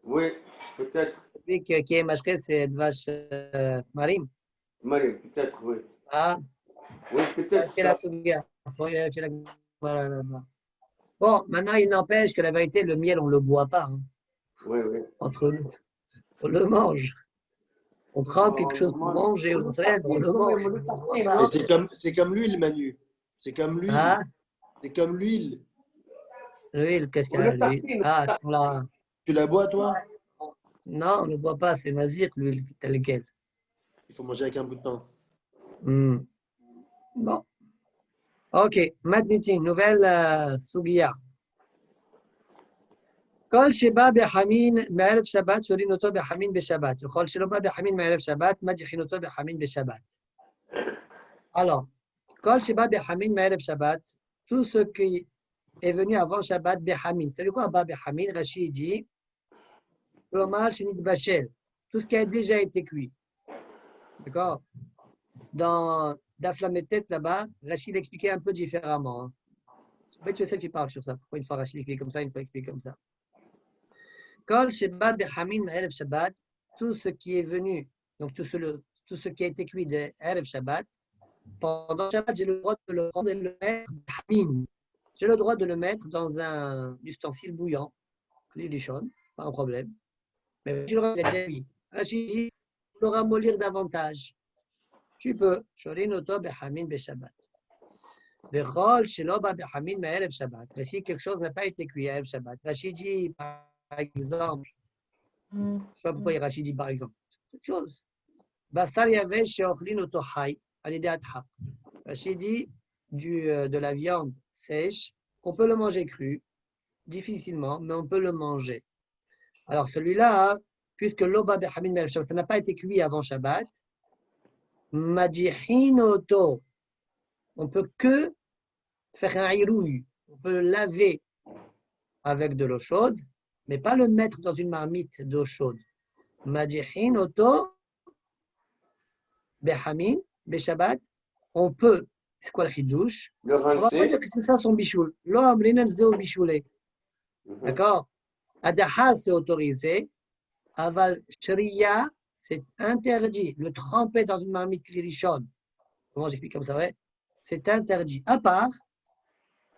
Oui, peut-être. Celui qui est mashké, c'est dvash tmarim. Marim, peut-être, oui. Ah, Oui, peut-être c'est la ça. souga. Bon, maintenant, il n'empêche que la vérité, le miel, on ne le boit pas. Hein, Oui, oui. entre nous. On le mange. On trempe quelque chose pour manger, on ne sait rien, on le mange. On ne le boit Mais pas. c'est comme l'huile, Manu. C'est comme l'huile. Ah, C'est comme l'huile. l'huile, qu'est-ce qu'il On y a, le l'huile? tartine. Ah, là. Tu la bois, toi? Non, on ne le boit pas, c'est mazir, l'huile, telle quelle. Il faut manger avec un bout de pain. Bon. Ok, maintenant, nouvelle sougia. כל שבא בחמין מערב שבת שורין אותו בחמין בשבת, וכל שלא בא בחמין מערב שבת מדיחין אותו בחמין בשבת. Alors, כל שבא בחמין מערב שבת, tout ce qui est venu avant Shabbat בחמין. C'est quoi bas בחמין? Rachid dit, כלומר שנתבשל, tout ce qui a déjà été cuit. D'accord? Dans Daf Lametet là-bas, Rachid l'expliquait un peu différemment. Hein. Mais Yosef il parle sur ça. Pourquoi une fois Rachid explique comme ça, une fois explique comme ça. Kol Sheba Bechamin Erev Shabbat, tout ce qui est venu, donc tout ce qui a été cuit de Erev Shabbat, pendant Shabbat, j'ai le droit de le prendre et de le mettre Bechamin. J'ai le droit de le mettre dans un ustensile bouillant, l'ilishon, pas un problème. Mais tu l'auras déjà mis. Rachid dit, tu l'auras mollir davantage. Tu peux. Shorin Oto Bechamin Beshabbat. Bechol Sheloba Bechamin Erev Shabbat. Mais si quelque chose n'a pas été cuit à Erev Shabbat, Rachid dit, par exemple, je ne sais pas pourquoi Rachid dit par exemple, quelque chose. Basar Yavesh Sheochlin Oto Chai, Alidé Adha. Rachid dit, de la viande sèche, on peut le manger cru, difficilement, mais on peut le manger. Alors celui-là, puisque l'Oba Bechamin Erev Shabbat, ça n'a pas été cuit avant Shabbat, Majihinoto, on peut que faire un irouille, on peut le laver avec de l'eau chaude, mais pas le mettre dans une marmite d'eau chaude. Majihinoto, Bechamin, Beshabbat, on peut, c'est quoi le chidouche? Le On va pas rincer. dire que c'est ça son bichoul. Lo amrinan zeo bichoulé. D'accord? Adaha, c'est autorisé. Aval shriya, c'est interdit. Le tremper dans une marmite klirichon. Comment j'explique comme ça, ouais? C'est interdit. À part,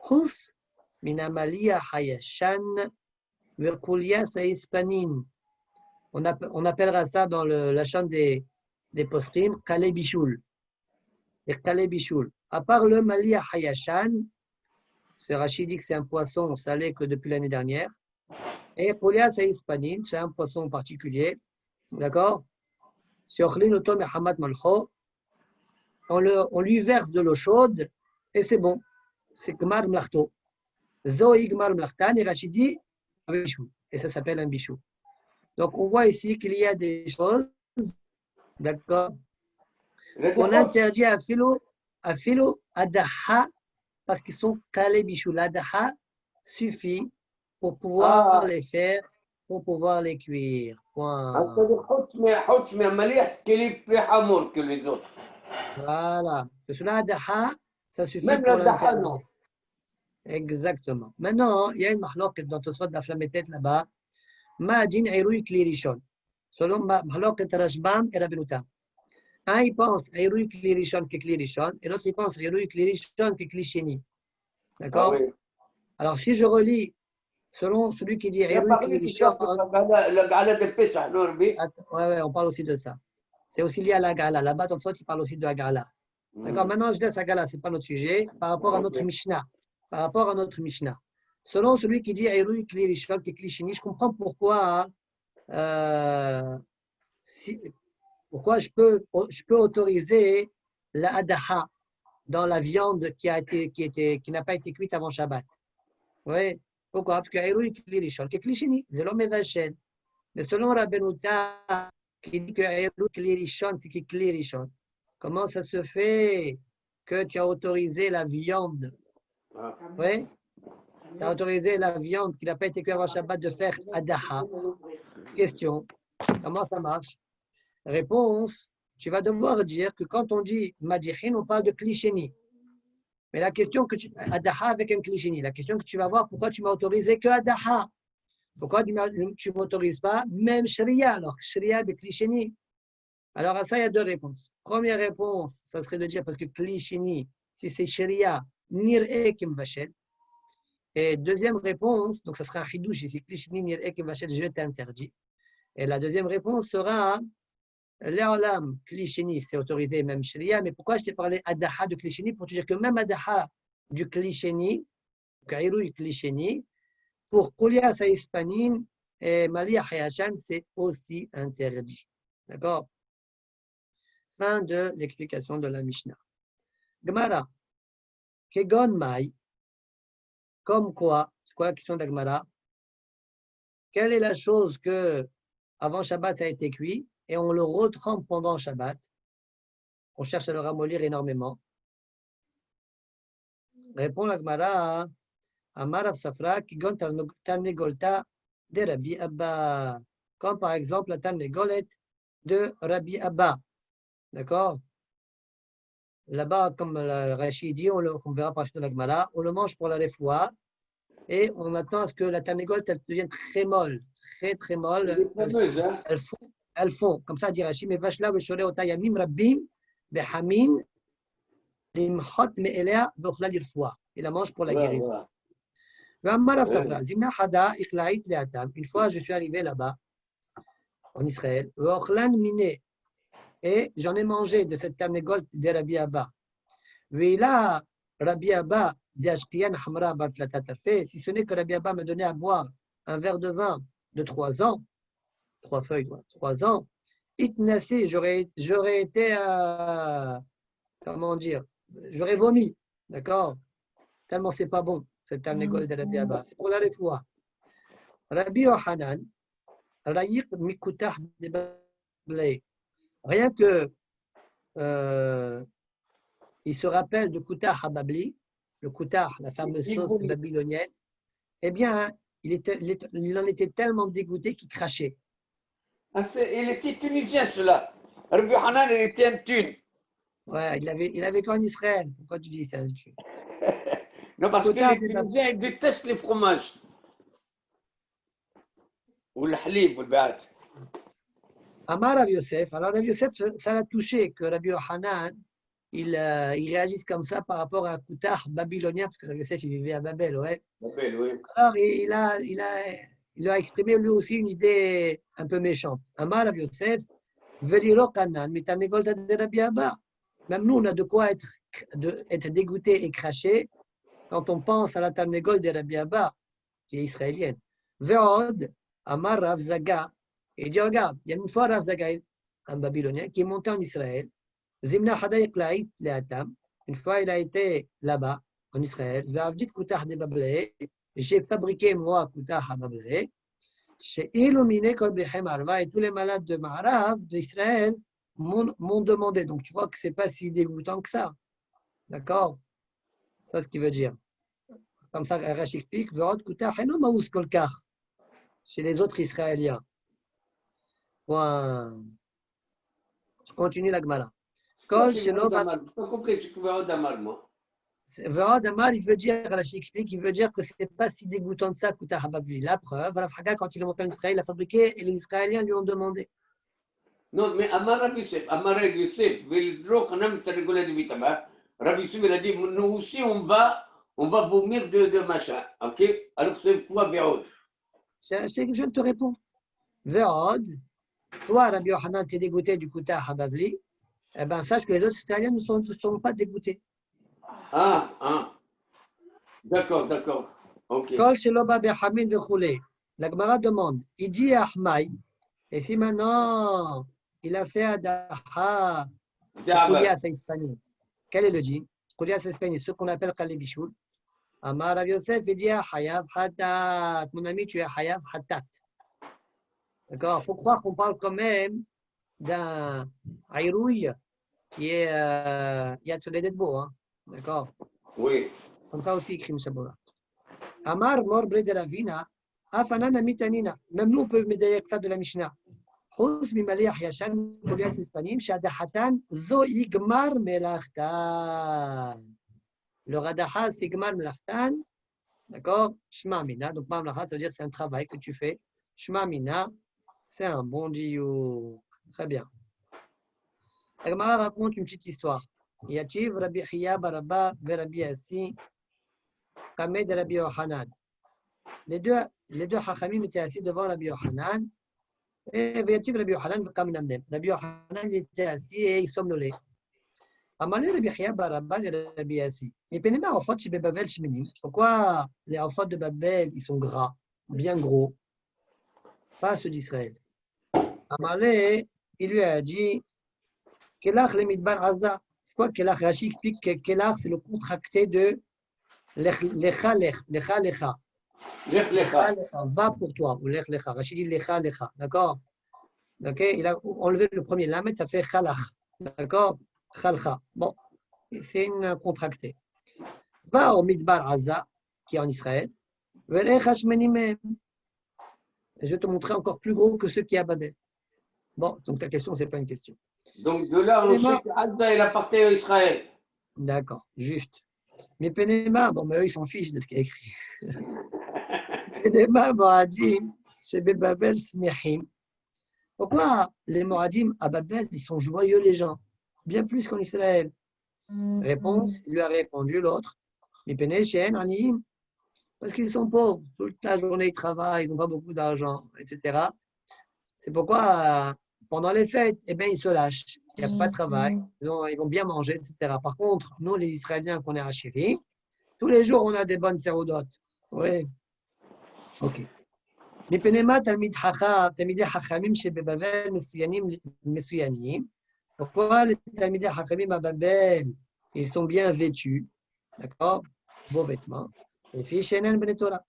Khus minamalia hayashan virkulia saispanin. On appellera ça dans la chaîne des postrim, Kale Bichoul. Et Kale Bichoul. À part le malia hayashan, c'est Rachid dit que c'est un poisson salé que depuis l'année dernière. Et Kulia saispanin, c'est un poisson particulier. D'accord? Siochlin otom et hamad malcho. On lui verse de l'eau chaude et c'est bon. C'est Gmar Mlachto. Zoï Gmar Mlachtan et Rachid dit avec bichou. Et ça s'appelle un bichou. Donc on voit ici qu'il y a des choses, d'accord, on interdit à philo adaha parce qu'ils sont calés bichou. L'adaha suffit pour pouvoir les faire, pour pouvoir les cuire. Point. حط مليح كليب في حمر que les autres. Voilà. Cela adaha, ça suffit Même pour le daha, non. l'interdire. Exactement. Maintenant, il y a une mahloket dans Tosfot d'Aflametet là-bas. Ma'adin Irouy Klirishon. Selon mahloket Rashbam et Rabbenutam. Un, il pense Irouy Klirishon que Klirishon, et l'autre, il pense Irouy Klirishon que Klisheni. D'accord? Ah oui. Alors, si je relis, selon celui qui dit Il y a Irouy parlé Klirishon. le gala de Pesach, non, Rabbi? Ouais, on parle aussi de ça. C'est aussi lié à la Gala. Là-bas, dans le sens, il parle aussi de la Gala. D'accord, maintenant, je laisse la Gala, ce n'est pas notre sujet. Par rapport à notre Mishnah. Par rapport à notre Mishnah. Selon celui qui dit Eirui Kli Rishon, Kli Sheni, je comprends pourquoi, pourquoi je peux autoriser la Adaha dans la viande qui n'a pas été cuite avant Shabbat. Oui. Pourquoi? Parce que Eirui Kli Rishon, Kli Sheni, c'est l'homme Vachel. Mais selon Rabbeinu Tam, qui dit que Eirui Kli Rishon, c'est Kli Rishon. Comment ça se fait que tu as autorisé la viande? Oui? Tu as autorisé la viande qui n'a pas été cuite avant Shabbat de faire Adaha. Question. Comment ça marche? Réponse. Tu vas devoir dire que quand on dit Madihin, on parle de Klisheni. Mais la question que tu. Adaha avec un Klisheni. La question que tu vas voir, pourquoi tu m'as autorisé que Adaha? Pourquoi tu ne m'autorises pas même Shriya? Alors, Shriya de Klisheni. Alors, à ça, il y a deux réponses. Première réponse, ça serait de dire parce que Klisheni, si c'est Shriya, Nir'e Kim Vachel. Et deuxième réponse, donc ça sera un Hidouche, si Klisheni, Nir'e Kim Vachel, je t'interdis. Et la deuxième réponse sera L'Alam, Klisheni, c'est autorisé même Shriya, mais pourquoi je t'ai parlé Adaha de Klisheni? Pour te dire que même Adaha du Klisheni, Kairouy Klisheni, pour Koulia Saïspanin et Malia Hayashan, c'est aussi interdit. D'accord? Fin de l'explication de la Mishnah. Gemara, Kegon Mai, comme quoi, c'est quoi la question d'Agmara? Quelle est la chose que avant Shabbat ça a été cuit et on le retrempe pendant Shabbat? On cherche à le ramollir énormément. Répond l'Agmara, Amarav Safra, Kegon Tarnegolta de Rabbi Abba. Comme par exemple la Tarnegolet de Rabbi Abba. D'accord? Là-bas, comme Rachid dit, on verra par la suite de la Gemara, on le mange pour la refoua et on attend à ce que la tarnégole devienne très molle, très molle. Elles font, comme ça dit Rachid, mais vachla veshore otayamim rabbim behamin limchot me'elea v'ochla l'irfoua. Il la mange pour la guérison. Une fois, je suis arrivé là-bas, en Israël, et j'en ai mangé de cette tarnégole de Rabbi Abba. Veila Rabbi Abba d'Ashkiyan Hamra Bartlatatafe, si ce n'est que Rabbi Abba m'a donné à boire un verre de vin de 3 ans, 3 feuilles, 3 ans, itnassi, j'aurais été, comment dire, j'aurais vomi, d'accord? Tellement c'est pas bon, cette tarnégole de Rabbi Abba. C'est pour la refoua. Rabbi Yohanan, Rayiq Mikutah de rien que il se rappelle de Koutah Hababli, le Koutah, la fameuse sauce babylonienne, eh bien, il en était tellement dégoûté qu'il crachait. Ah, il était tunisien, cela. Rabbi Hanan, il était un Tune. Ouais, il avait qu'en Israël. Pourquoi tu dis ça? Non, parce que les Tunisiens, ils détestent les fromages. Ou le halib, ou le ba'at. Amar Rav Yosef, alors Rav Yosef, ça l'a touché que Rabbi Yohanan, il réagisse comme ça par rapport à un Koutah babylonien, parce que Rav Yosef, il vivait à Babel, ouais. Babel, oui. Alors, il a exprimé lui aussi une idée un peu méchante. Amar Rav Yosef, Veliro Kanan, Mitanegol de Rabbi Abba. Même nous, on a de quoi être dégoûté et craché quand on pense à la Tanegol de Rabbi Abba, qui est israélienne. Ve'od, Amar Rav Zaga, et il dit, regarde, il y a une fois Rav Zaga, un babylonien, qui est monté en Israël. Zimna Hadayik Laït Leatam. Une fois, il a été là-bas, en Israël. Ve'avdit Koutah de Babelé. J'ai fabriqué, moi, Koutah à Babelé. Chez Illuminé Kol Bichem Arva, et tous les malades de Ma'arav, d'Israël, m'ont demandé. Donc, tu vois que ce n'est pas si dégoûtant que ça. D'accord? C'est ce qu'il veut dire. Comme ça, Rashi explique, Ve'od Koutah Heno Maous Kolkar. Chez les autres Israéliens. Point. Je continue la Gemara. Kol Shelo Je n'ai pas compris ce que Ve'od Amar, moi. Ve'od Amar, il veut dire, Rashi explique, il veut dire que ce n'est pas si dégoûtant de ça, Koutah Hababli. La preuve, Rav Haga, quand il est monté en Israël, il a fabriqué et les Israéliens lui ont demandé. Non, mais Amar Rabbi Yosef, Velro Hanam Tarnegolé de Vitama, Rabbi Yosef, il a dit, nous aussi, on va vomir de machin. Ok? Alors, c'est quoi Ve'od? Je viens de te répondre. Ve'od, Toi, Rabbi Yochanan, t'es dégoûté du Kuta Habavli, eh bien, sache que les autres Israéliens ne sont pas dégoûtés. D'accord, d'accord. Ok. Kol Sheloba Bechamin Vechoulé. La Gemara demande, il dit à Ahmaï, et si maintenant il a fait Adaha pour Koulias Hispanie, quel est le djinn? Koulias Hispanie, ce qu'on appelle Kalebishul. Amar Rav Yosef, il dit à Hayav Hatat. Mon ami, tu es Hayav Hatat. D'accord? Il faut croire qu'on parle quand même d'un Aïrouille qui est Yad Soledetbo. Hein? D'accord? Oui. Comme ça aussi, écrit Mshabola. Amar Mor Brede Ravina, Afanana Mitanina. Même nous, on peut médailler ça de la Mishnah. חוץ ממליח ישן קוליאס הספנים שהדחתן זו יגמר מלאכתן. Le radaha, c'est gmar melachtan, d'accord? Shma mina, donc mar melacha, ça veut dire c'est un travail que tu fais. Shma mina, c'est un bon diou. Très bien. La Gemara raconte une petite histoire. Yachiv Rabbi Hiya Baraba ve Rabbi Assi, Kamed Rabbi Yohanan. Les deux hachamim étaient assis devant Rabbi Yohanan. Et Yachiv Rabbi Yohanan comme Namnem. Rabbi Yohanan était assis et il somnolait. Amalé Rabbi Hiya Baraba et Rabbi Assi. Et Penema en fait chez Bavel Shmenim. Pourquoi les enfants de Babel ils sont gras, bien gros, pas ceux d'Israël. Amalé, il lui a dit Kelach le Midbar Aza. C'est quoi Kelach? Rashi explique que Kelach c'est le contracté de Lecha Lech, Lecha Lecha. Lech Lecha. Va pour toi, ou Lech Lecha. Rashi dit Lecha Lecha, d'accord? Ok, il a enlevé le premier lamet, ça fait Chalach, d'accord? Chalcha. Bon, c'est une contractée. Va au Midbar Aza, qui est en Israël. Je vais te montrer encore plus gros que ceux qui à Babel. Bon, donc ta question, ce n'est pas une question. Donc de là, on sait qu'Azza, il appartient à Israël. D'accord, juste. Mais Penema, bon, mais eux, ils s'en fichent de ce qu'il y a écrit. Penema, Moadim, chez Babel, Smehim. Pourquoi les Moadim à Babel, ils sont joyeux, les gens? Bien plus qu'en Israël. Réponse, il lui a répondu l'autre. Mais Penechem, Anim, parce qu'ils sont pauvres. Toute la journée, ils travaillent, ils n'ont pas beaucoup d'argent, etc. C'est pourquoi, pendant les fêtes, eh bien, ils se lâchent. Il n'y a pas de travail. Ils vont bien manger, etc. Par contre, nous, les Israéliens qu'on est à Chéri, tous les jours, on a des bonnes sérodotes. Oui. OK. Les Penema, Talmid Hachamim, chez Babel, Messuyanim. Pourquoi les Talmidei Hachamim à Babel, ils sont bien vêtus, d'accord? Beaux vêtements. Les filles Shenen Bnei Torah.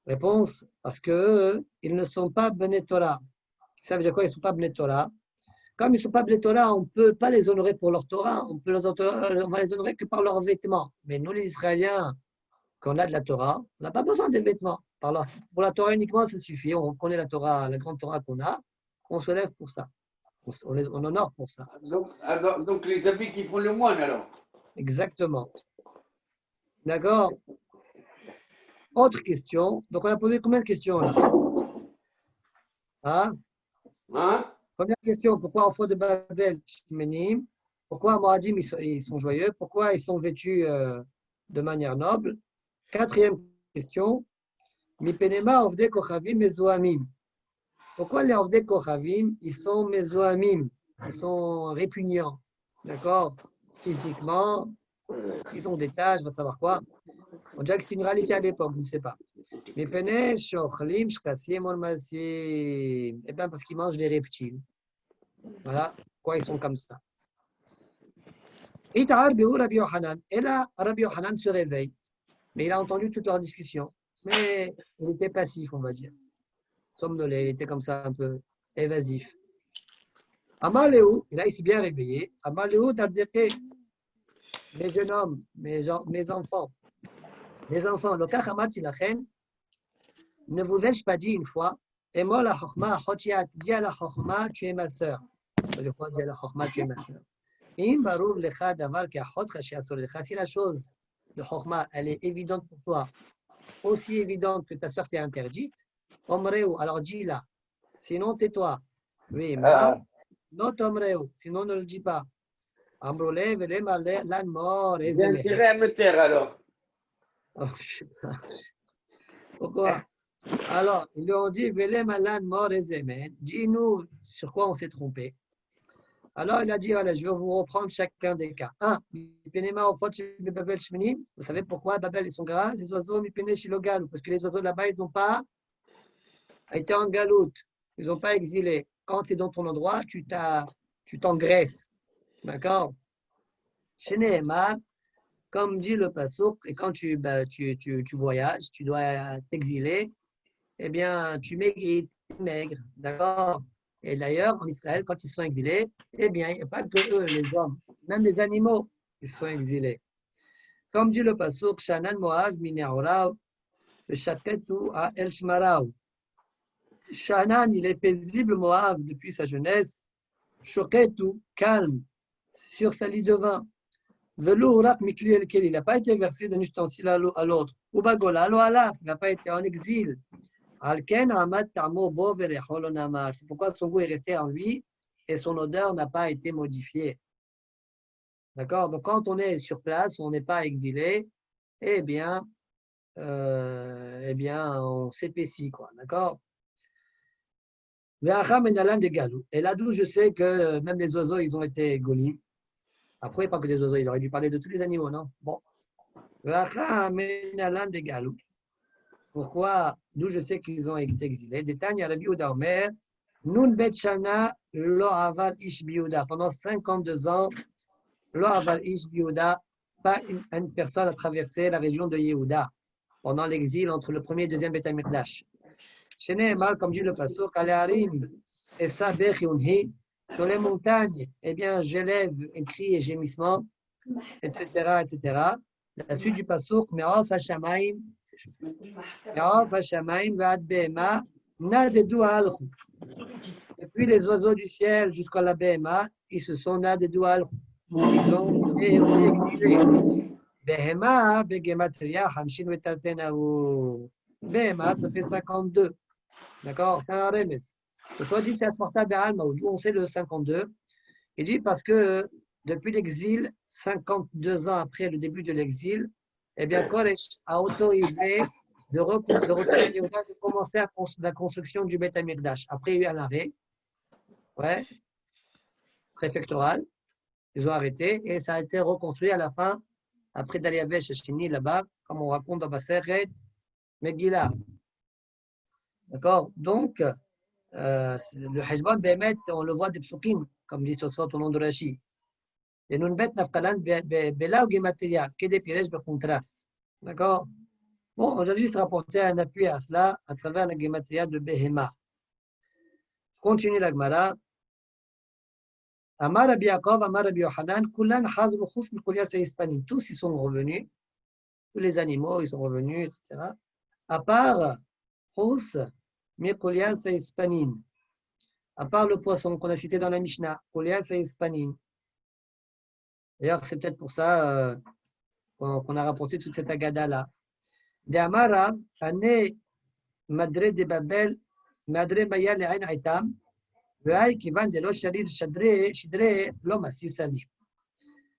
Réponse, parce qu'eux, ils ne sont pas Bnei Torah. Ça veut dire quoi? Ils ne sont pas Bnei Torah. Comme ils ne sont pas Bnei Torah, on ne peut pas les honorer pour leur Torah, on va les honorer que par leurs vêtements. Mais nous, les Israéliens, quand on a de la Torah, on n'a pas besoin des vêtements. Pour la Torah uniquement, ça suffit. On connaît la Torah, la grande Torah qu'on a, on se lève pour ça. On honore pour ça. Donc les habits qui font le moine alors. Exactement. D'accord? Autre question. Donc on a posé combien de questions là? Hein? Première question, pourquoi enfants de Babel, Shmenim? Pourquoi Moadim, ils sont joyeux? Pourquoi ils sont vêtus de manière noble? Quatrième question, Mipenema Ovde Kochavim Mezoamim. Pourquoi les Ovde Kochavim, ils sont Mezoamim? Ils sont répugnants. D'accord? Physiquement, ils ont des tâches, on va savoir quoi. On dirait que c'est une réalité à l'époque, je ne sais pas. Mais Pene, Shochlim, Shkasim, Olmasim. Eh bien, parce qu'ils mangent des reptiles. Voilà, pourquoi ils sont comme ça. Ita'ar Behu Rabbi Yohanan. Et là, Rabbi Yohanan se réveille. Mais il a entendu toute leur discussion. Mais il était passif, on va dire. Somnolé, il était comme ça un peu évasif. Amar Léhu, et là il s'est bien réveillé. Amar Léhu, Tabdeke, mes jeunes hommes, mes enfants, les enfants, le Kachamat Ilachem, ne vous ai-je pas dit une fois, et moi la Chochma, Chochiat, dis à la Chochma, tu es ma sœur. Ça veut dire quoi, dis à la Chochma, tu es ma sœur. Si la chose de Chochma, elle est évidente pour toi, aussi évidente que ta sœur t'est interdite, Omreu, alors dis-la. Sinon, tais-toi. Oui, mais non, Omreu, sinon ne le dis pas. Ambrole, Velema, l'an mort, et J'ai intérêt à me taire alors. Oh, je sais pas. Pourquoi? Alors, ils lui ont dit, Velem Alan Mor et Zemen, dis-nous sur quoi on s'est trompé. Alors, il a dit, voilà, je vais vous reprendre chacun des cas. 1. Vous savez pourquoi Babel, ils sont gras? Les oiseaux, Mipene Shilogal, parce que les oiseaux là-bas, ils n'ont pas été en galoute. Ils n'ont pas exilé. Quand tu es dans ton endroit, tu t'engraisses. D'accord? Chez Nehemar, comme dit le Passouk, et quand tu voyages, tu dois t'exiler, eh bien, tu maigris, tu es maigre. D'accord? Et d'ailleurs, en Israël, quand ils sont exilés, eh bien, il n'y a pas que eux, les hommes, même les animaux, ils sont exilés. Comme dit le Passouk, Shanan Moav Mineorav, le Shaketu à El Shmarav. Shanan, il est paisible, Moav, depuis sa jeunesse. Shoketu, calme, sur sa lit de vin. Velourak Mikli El-Kel, il n'a pas été versé d'un ustensile à l'autre. Ubagola, lo alaf, il n'a pas été en exil. C'est pourquoi son goût est resté en lui et son odeur n'a pas été modifiée. D'accord? Donc, quand on est sur place, on n'est pas exilé, eh bien on s'épaissit, quoi. D'accord? Et là d'où je sais que même les oiseaux, ils ont été golis. Après, pas que des oiseaux, il aurait dû parler de tous les animaux, non? Bon. Pourquoi? D'où je sais qu'ils ont été exilés. Détail, Rabbi Yehuda Omer, Nun bet shana lo aval ish biuda. Pendant 52 ans, lo aval ish biuda, pas une personne a traversé la région de Yehuda pendant l'exil entre le premier et le deuxième Beth Amikdash. Chez Nehemar, comme dit le Passouk, Aleharim et Sabech Yunhi, sur les montagnes, eh bien, j'élève un cri et gémissement, etc., etc. La suite du Passouk, Me'of Hashamayim, depuis les oiseaux du ciel jusqu'à la Behema, ils se sont nadedou al. Ils ont été aussi exilés. Behema, Begematria, Hamshin Vetartenaou. Behema, ça fait 52. D'accord? C'est un remes. Le soit dit, c'est Asmarta Be'alma, d'où on sait le 52. Il dit parce que depuis l'exil, 52 ans après le début de l'exil, eh bien, Koresh a autorisé de retourner à Yehuda, de commencer la construction du Beth Amikdash. Après, il y a eu un arrêt, ouais, préfectoral. Ils ont arrêté et ça a été reconstruit à la fin, après Daliavesh Shini, là-bas, comme on raconte dans Baseret, Megillah. D'accord? Donc, le Hezbollah, Bémet, on le voit des psukim, comme dit Tosfot au nom de Rashi. Et nous nafkalan bela ou gemateria, que des pièges de contraste. D'accord? Bon, on va juste rapporter un appui à cela à travers la gemateria de Behema. Je continue la Gemara. Amar Rabbi Yaakov, Amar Rabbi Yohanan, Kulan Hazru Khus Mikulia Hispanin. Tous ils sont revenus, tous les animaux ils sont revenus, etc. À part Khus Mikulia Hispanin. À part le poisson qu'on a cité dans la Mishnah, Kulia Hispanin. D'ailleurs, c'est peut-être pour ça qu'on a rapporté toute cette agada-là. De Amara, Ane Madre de Babel, Madre Maya le Ain Aitam, Veaï Kivan de lo Sharir Shidre lo Massi Sali.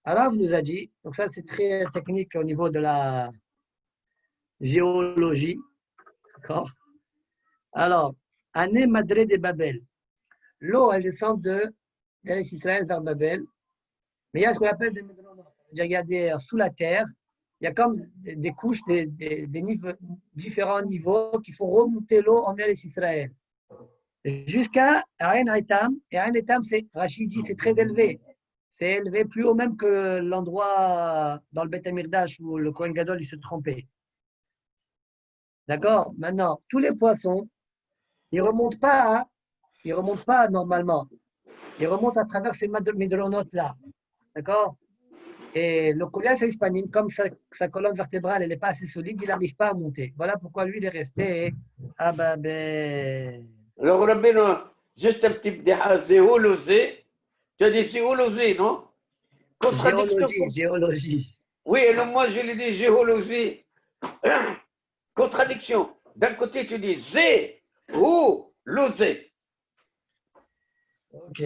Arav nous a dit, donc ça c'est très technique au niveau de la géologie. D'accord? Alors, Ane Madre de Babel. L'eau, elle descend de Israël vers Babel. Mais il y a ce qu'on appelle des médronotes. Il y a sous la terre, il y a comme des couches, des différents niveaux qui font remonter l'eau en Eretz Israël. Jusqu'à Ain Aitam. Et Ain Aitam, Rachid dit, c'est très élevé. C'est élevé plus haut même que l'endroit dans le Beth Amikdash où le Kohen Gadol il se trompait. D'accord? Maintenant, tous les poissons, ils ne remontent pas normalement. Ils remontent à travers ces médronotes-là. D'accord? Et le Koulias hispanine, comme sa colonne vertébrale elle n'est pas assez solide, il n'arrive pas à monter. Voilà pourquoi lui, il est resté à Babel. Alors, Rabbeinu, juste un petit bdéha, zéolosé. Tu as dit zéolosé, non? Géologie. Oui, et moi, je l'ai dit géologie. Contradiction. D'un côté, tu dis zé-ou-losé. Ok.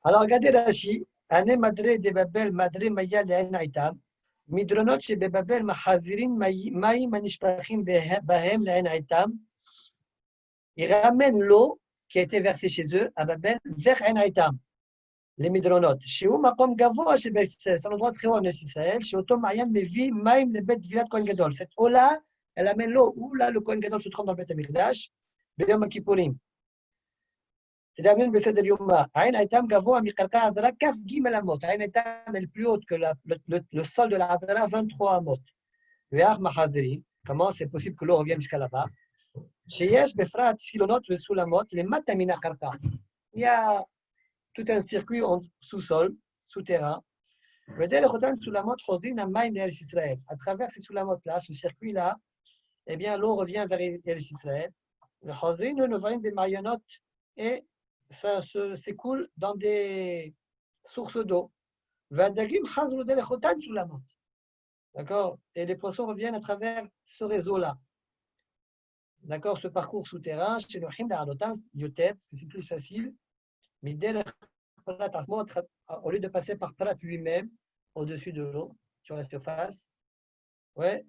Alors, regardez Rashi. Ane Madre de Babel, Madre Maya le Aitam. מדרונות שבבבל מחזירים מים הנשפכים בהם לעין עיתם. Ils ramènent l'eau qui a été versée chez eux à Babel vers עין עיתם. Les מדרונות, שהוא מקום גבוה שבארץ ישראל, c'est un endroit très haut en Israël, שאותו מעיין מביא מים לבית טבילת כהן גדול. Cette eau-là, elle amène l'eau où là le כהן גדול se trouve dans le בית המקדש, ביום הכיפורים. תדמיין בסדר יומה, עין עיתם גבוה מקרקע העזרה כף ג' אמות. עין עיתם est plus haute que le sol de la Hadara, 23 אמות. ואך מחזירים, comment c'est possible que l'eau revienne jusqu'à là-bas, שיש בפרט סילונות וסולמות למטה מן הקרקע. Il y a tout un circuit en sous-sol, souterrain. ודרך אותם סולמות חוזרים המים לארץ ישראל. À travers ces soulamotes-là, ce circuit-là, eh bien l'eau revient vers ארץ ישראל. וחוזרים ונובעים במעיינות et ça s'écoule dans des sources d'eau. והדגים חזרו דרך אותן סולמות. D'accord? Et les poissons reviennent à travers ce réseau-là. D'accord? Ce parcours souterrain, chez le Him d'Arotam, Yotet, parce que c'est plus facile. Mais dès le au lieu de passer par Prat lui-même, au-dessus de l'eau, sur la surface, ouais,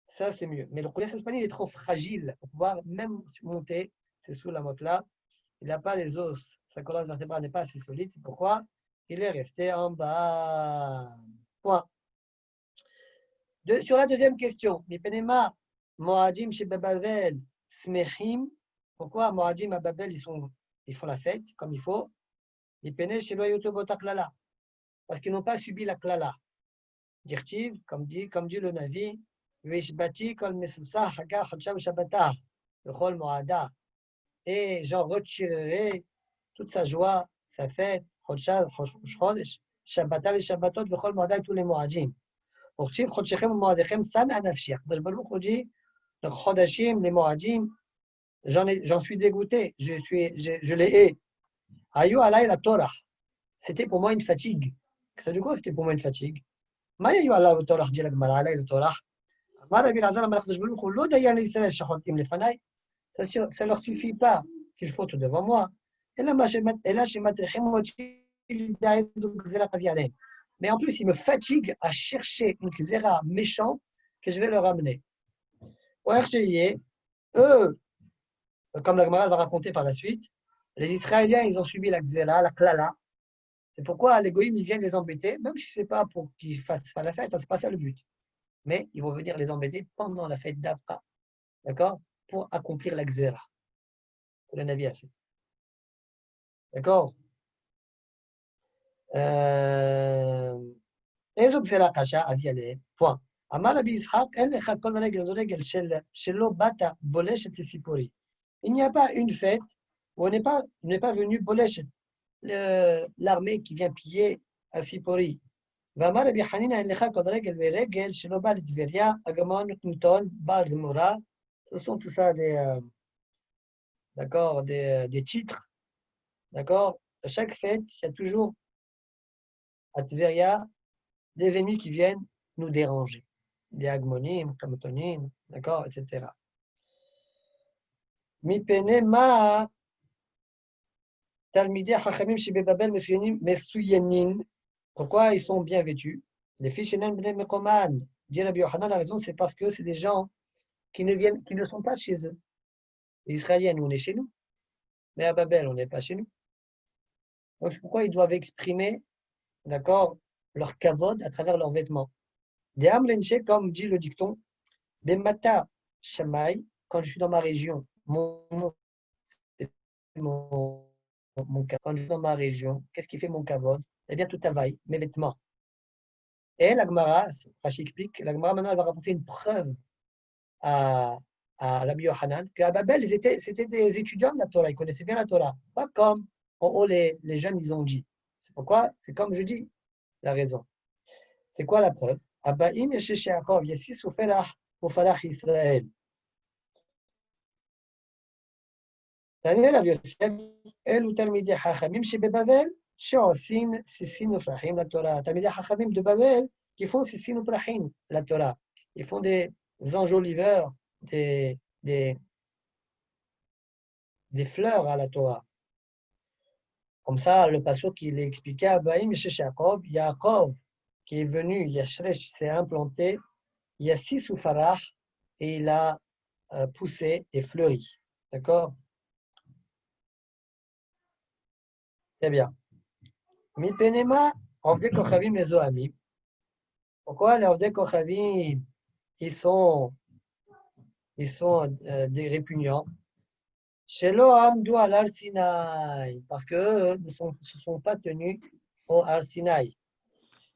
ça c'est mieux. Mais le Koulias espagnol est trop fragile pour pouvoir même monter ces soulamotes-là. Il n'a pas les os, sa colonne vertébrale n'est pas assez solide, c'est pourquoi il est resté en bas. Point. Sur la deuxième question, Mipenema, Moadim chez Babel, Smechim, pourquoi Moadim à Babel ils font la fête comme il faut? Mipene chez Loyotobotak Klala, parce qu'ils n'ont pas subi la Klala. Dirtiv, comme dit le Navi, Vishbati kol Mesusa, Hagar, Chodsham Shabbatah, le Chol Moada, et j'en retirerai toute sa joie, sa fête, Chodesh, Shabbatah, les Shabbatot, le Chol Moada et tous les Moadim. Orchiv, Chodshechem, Moadechem, San Anafshir. Baruch dit, le Chodashim, les Moadim, j'en suis dégoûté, je les hais. Ayo alay la Torah. C'était pour moi une fatigue. Ça veut dire quoi, c'était pour moi une fatigue? Ma ayo alay la Torah, dit la Gemara, alay la Torah. Ma Rabbi Lazar, ma Rabbi Baruch Hu, lo dayan l'Israël shachotim lefanai. Ça leur suffit pas qu'ils fautent devant moi. Mais en plus, ils me fatiguent à chercher une xéra méchante que je vais leur amener. Eux, comme la Gemara va raconter par la suite, les Israéliens, ils ont subi la xéra, la klala. C'est pourquoi les goïms, ils viennent les embêter, même si ce n'est pas pour qu'ils ne fassent pas la fête, ce n'est pas ça le but. Mais ils vont venir les embêter pendant la fête d'Afra, d'accord, pour accomplir la xéra que le Navi a fait. D'accord? איזו גזירה קשה אביא עליהם? point. אמר רבי יצחק, אין לך כל רגל שלא באת בולשת לסיפורי. Il n'y a pas une fête où on n'est pas venu בולשת, l'armée qui vient piller à Sipori. ואמר רבי חנינא, אין לך כל רגל ורגל שלא בא לטבריה, אגמון, נתון, בר זמורה. Ce sont tout ça des titres. D'accord? À chaque fête, il y a toujours à Tveria des ennemis qui viennent nous déranger. Des agmonim, kamatonim, d'accord, etc. Mipene ma talmidei chachamim shebe Babel mesuyanin. Pourquoi ils sont bien vêtus? Les fiches enen bnei mekoman. Dit Rabbi Yochanan, la raison, c'est parce que c'est des gens qui ne sont pas chez eux. Les Israéliens, nous, on est chez nous. Mais à Babel, on n'est pas chez nous. Donc, c'est pourquoi ils doivent exprimer, d'accord, leur kavod à travers leurs vêtements. Des amlenche, comme dit le dicton, Bemata Shamay, quand je suis dans ma région, quand je suis dans ma région, qu'est-ce qui fait mon kavod? Eh bien, tout availle, mes vêtements. Et la Gemara, Rashi explique, la Gemara maintenant elle va rapporter une preuve à Rabbi Yochanan, qu'à Babel, c'était des étudiants de la Torah, ils connaissaient bien la Torah, pas comme en haut les jeunes, ils ont dit. C'est pourquoi, c'est comme je dis, la raison. C'est quoi la preuve? Abaim Yeshesh Yaakov, Yessis Ufarach Israël. Daniel Rav Yosef, אלו תלמידי חכמים שבבבל, שעושים סיסין ופרחים לתורה. תלמידי חכמים de Babel, qui font סיסין ופרחים לתורה. Ils font des enjoliveurs, des fleurs à la Torah. Comme ça, le passage qu'il expliquait à Abaim Yeshesh Yaakov, Yaakov, qui est venu, Yashresh s'est implanté, il y a 6 Farah et il a poussé et fleuri. D'accord? Très bien. Mipenema, Ovdei Kochavim les Zohamim. Pourquoi les Ovdei Kochavim, ils sont des répugnants? Shelo Amdu al Har Sinaï, parce qu'eux ne se sont pas tenus au Har Sinaï.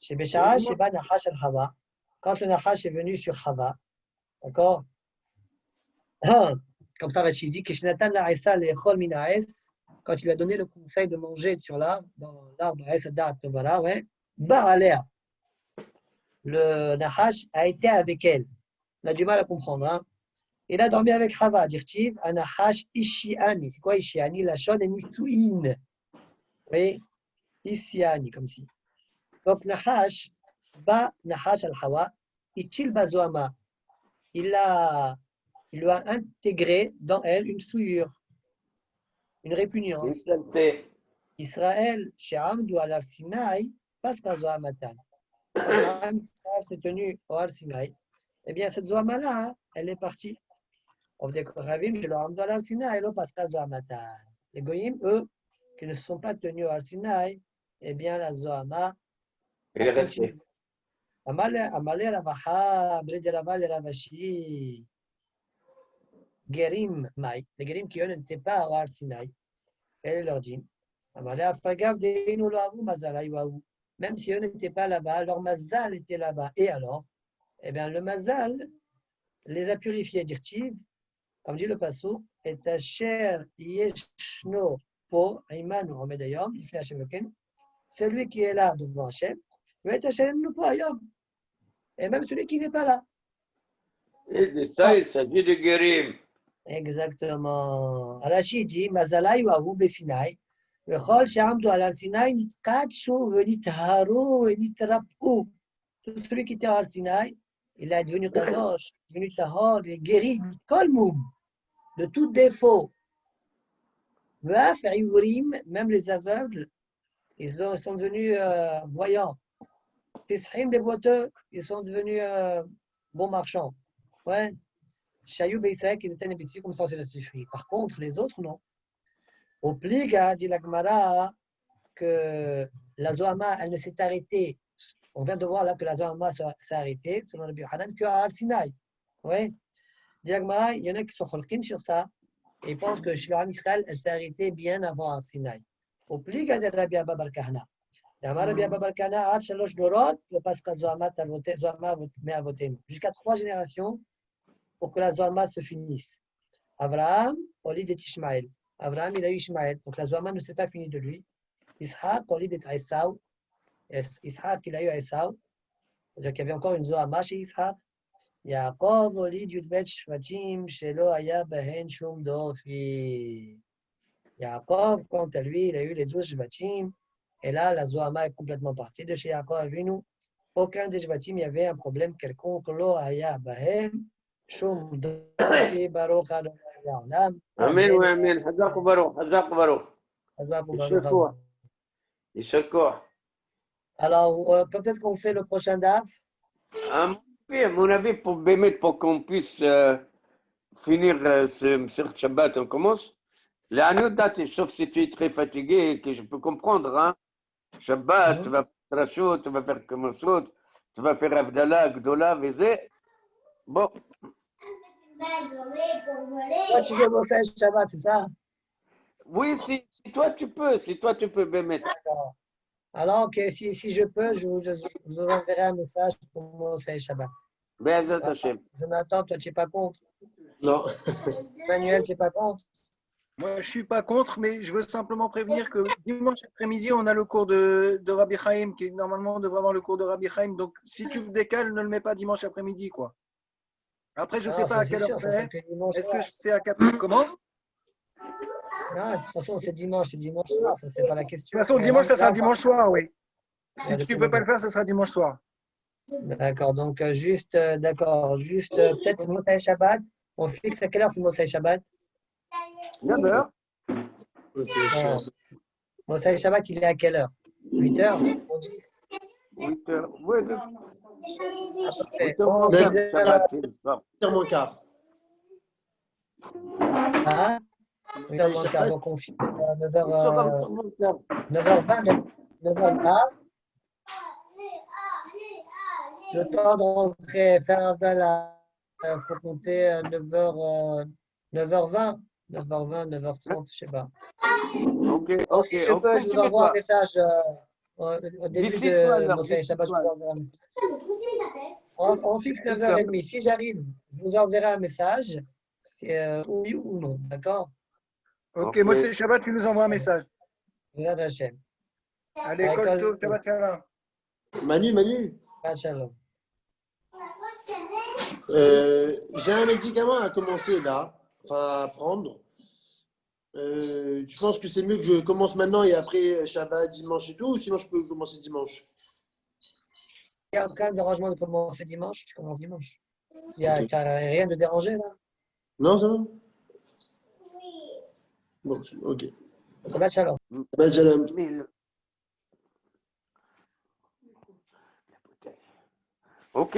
Chez Béchara, chez Ba Nahash al Hava, quand le Nahash est venu sur Hava, d'accord? Comme ça, Rachid dit, Kishnatan la Aïssa le Echol min Aïs, quand il lui a donné le conseil de manger sur l'arbre, dans l'arbre Aïs Adat Tovara, ouais, Ba'alea. Le Nahash a été avec elle. On a du mal à comprendre, hein? Il a dormi avec Hava, dit-il, un Nahash Ishiani. C'est quoi Ishiani? La chone est Nisuin. Oui, Ishiani, comme si. Donc, Nahash, Nahash al-Hawa, Ichil Bazoama. Il lui a intégré dans elle une souillure, une répugnance. Israël, chez Amdou al Sinaï, passe la Zoamatan. Quand Israël s'est tenu au Har Sinaï, eh bien, cette Zoama-là, hein, elle est partie. On dit que Ravim, je leur Amdou al Sinaï, elle passe la Zoamatan. Les Goyim, eux, qui ne se sont pas tenus au Har Sinaï, eh bien, la Zoama. Elle est restée. Amalé Ravaha, Brede Raval et Ravashi. Gerim Mai, les Gerim qui eux n'étaient pas au Har Sinaï. Quel est leur djinn? Même si eux n'étaient pas là-bas, leur mazal était là-bas. Et alors? Eh bien, le mazal les a purifiés, dit-il, comme dit le passouk, et asher yeshno po imanu omedayom, ifne Hashem loken, celui qui est là devant Hashem, et Hashem nous po ayom. Et même celui qui n'est pas là. Et de ça, il s'agit de Guérim. Exactement. Rachid dit, mazalai ou avou besinaï, וכל שעמדו על הר סיני נתקדשו ונטהרו ונתרפאו. Tout celui qui était à Har Sinaï, il est devenu kadosh, devenu tahor, il est guéri de kolmoum, de tout défaut. Même les aveugles, ils sont devenus voyants. Pisrim, les boiteux, ils sont devenus bons marchands. Ouais. Chayou Beisaïk, ils étaient nébissi comme ça, c'est le suffit. Par contre, les autres, non. Au pliga, dit la Gemara, que la Zohama, elle ne s'est arrêtée. On vient de voir là que la Zohama s'est arrêtée, selon le Hanan, qu'à Har Sinaï. Oui. Dit la Gemara, il y en a qui sont cholkin sur ça, et ils pensent que Shloam Israël, elle s'est arrêtée bien avant Har Sinaï. Au pliga de Rabbi Abba Bar Kahana. Rabbi Abba Bar Kahana, Ad Shalosh Dorot, le Pascha Zohama, Zohama, mais à voter. Jusqu'à 3 générations pour que la Zohama se finisse. Abraham, Oli de Ishmaël. Abraham, il a eu Ishmaël, donc la Zohama ne s'est pas finie de lui. Ishaq, Oli de Esaou. Ishaq, il a eu Esaou. Donc il y avait encore une Zohama chez Ishaq. Yaakov, Oli, Yudbet, Shvachim, Shelo, Aya, Behen, Shum, Dofi. Yaakov, quant à lui, il a eu les 12 Shvachim. Et là, la Zohama est complètement partie de chez Yaakov Avinu. Aucun des Shvachim, il y avait un problème quelconque. Lo, Aya, Behen, Shum, Dofi, Baruch, Adonai. Amen, oui, amen. Hazak Baruch, Hazak Baruch. Yishakor. Alors, quand est-ce qu'on fait le prochain DAF? À mon avis, pour qu'on puisse finir ce Shabbat, on commence. La date, sauf si tu es très fatigué, que je peux comprendre. Hein? Shabbat, tu vas faire Trashot, tu vas faire Kamosot, tu vas faire Abdallah, Gdola, Vézé. Bon. Toi, tu veux bosser le Shabbat, c'est ça? Oui, si toi tu peux, Bémet. D'accord. Alors, okay, si je peux, je vous enverrai un message pour bosser le Shabbat. Je m'attends, toi, tu n'es pas contre? Non. Manuel, tu n'es pas contre? Moi, je ne suis pas contre, mais je veux simplement prévenir que dimanche après-midi, on a le cours de Rabbi Chaim, qui normalement devrait avoir le cours de Rabbi Chaim. Donc, si tu le décales, ne le mets pas dimanche après-midi, quoi. Après, je ne sais pas à quelle heure c'est. Est-ce que c'est à 4 heures? Comment? Non, de toute façon, c'est dimanche soir, ça, c'est pas la question. De toute façon, dimanche, ça sera dimanche soir, oui. Si tu ne peux pas le faire, ça sera dimanche soir. D'accord, donc juste peut-être Mossai Shabbat. On fixe à quelle heure c'est Mossai Shabbat? 9h. Ok, Mossai Shabbat, il est à quelle heure? 8h? 10? 8 heures. Oui, À peu 8 près. heures moins Bon, 15, 10 heures, Shabbat, c'est le soir. 8h moins quart. hein, 8 heures Et moins quart. Shabbat, Donc, on fixe à 8 heures moins quart. 9h20, 9h20. Le temps de rentrer, faire un Abdallah, il faut compter 9h20, 9h30, je sais pas. Ok, Bon, ok. si je peux, je vous envoie un message au début D'ici toi, de alors, Motsai d'ici Shabbat, je toi. vous enverrai un message. On fixe 9h30. Si j'arrive, je vous enverrai un message, oui ou non, d'accord? Ok, Ok. Motsei Shabbat, tu nous envoies un message. Regarde Hachem. Allez, Kol Tov, Shabbat Shalom. Manu, Shabbat Shalom. j'ai un médicament à commencer là, enfin à prendre. Tu penses que c'est mieux que je commence maintenant et après Shabbat, dimanche et tout, ou sinon je peux commencer dimanche? Il n'y a aucun dérangement de commencer dimanche, je commence dimanche. Il n'y a Ok. rien de dérangé là. Non, ça va? Bon, ok. Shabbat Shalom. Shabbat shalom. Ok,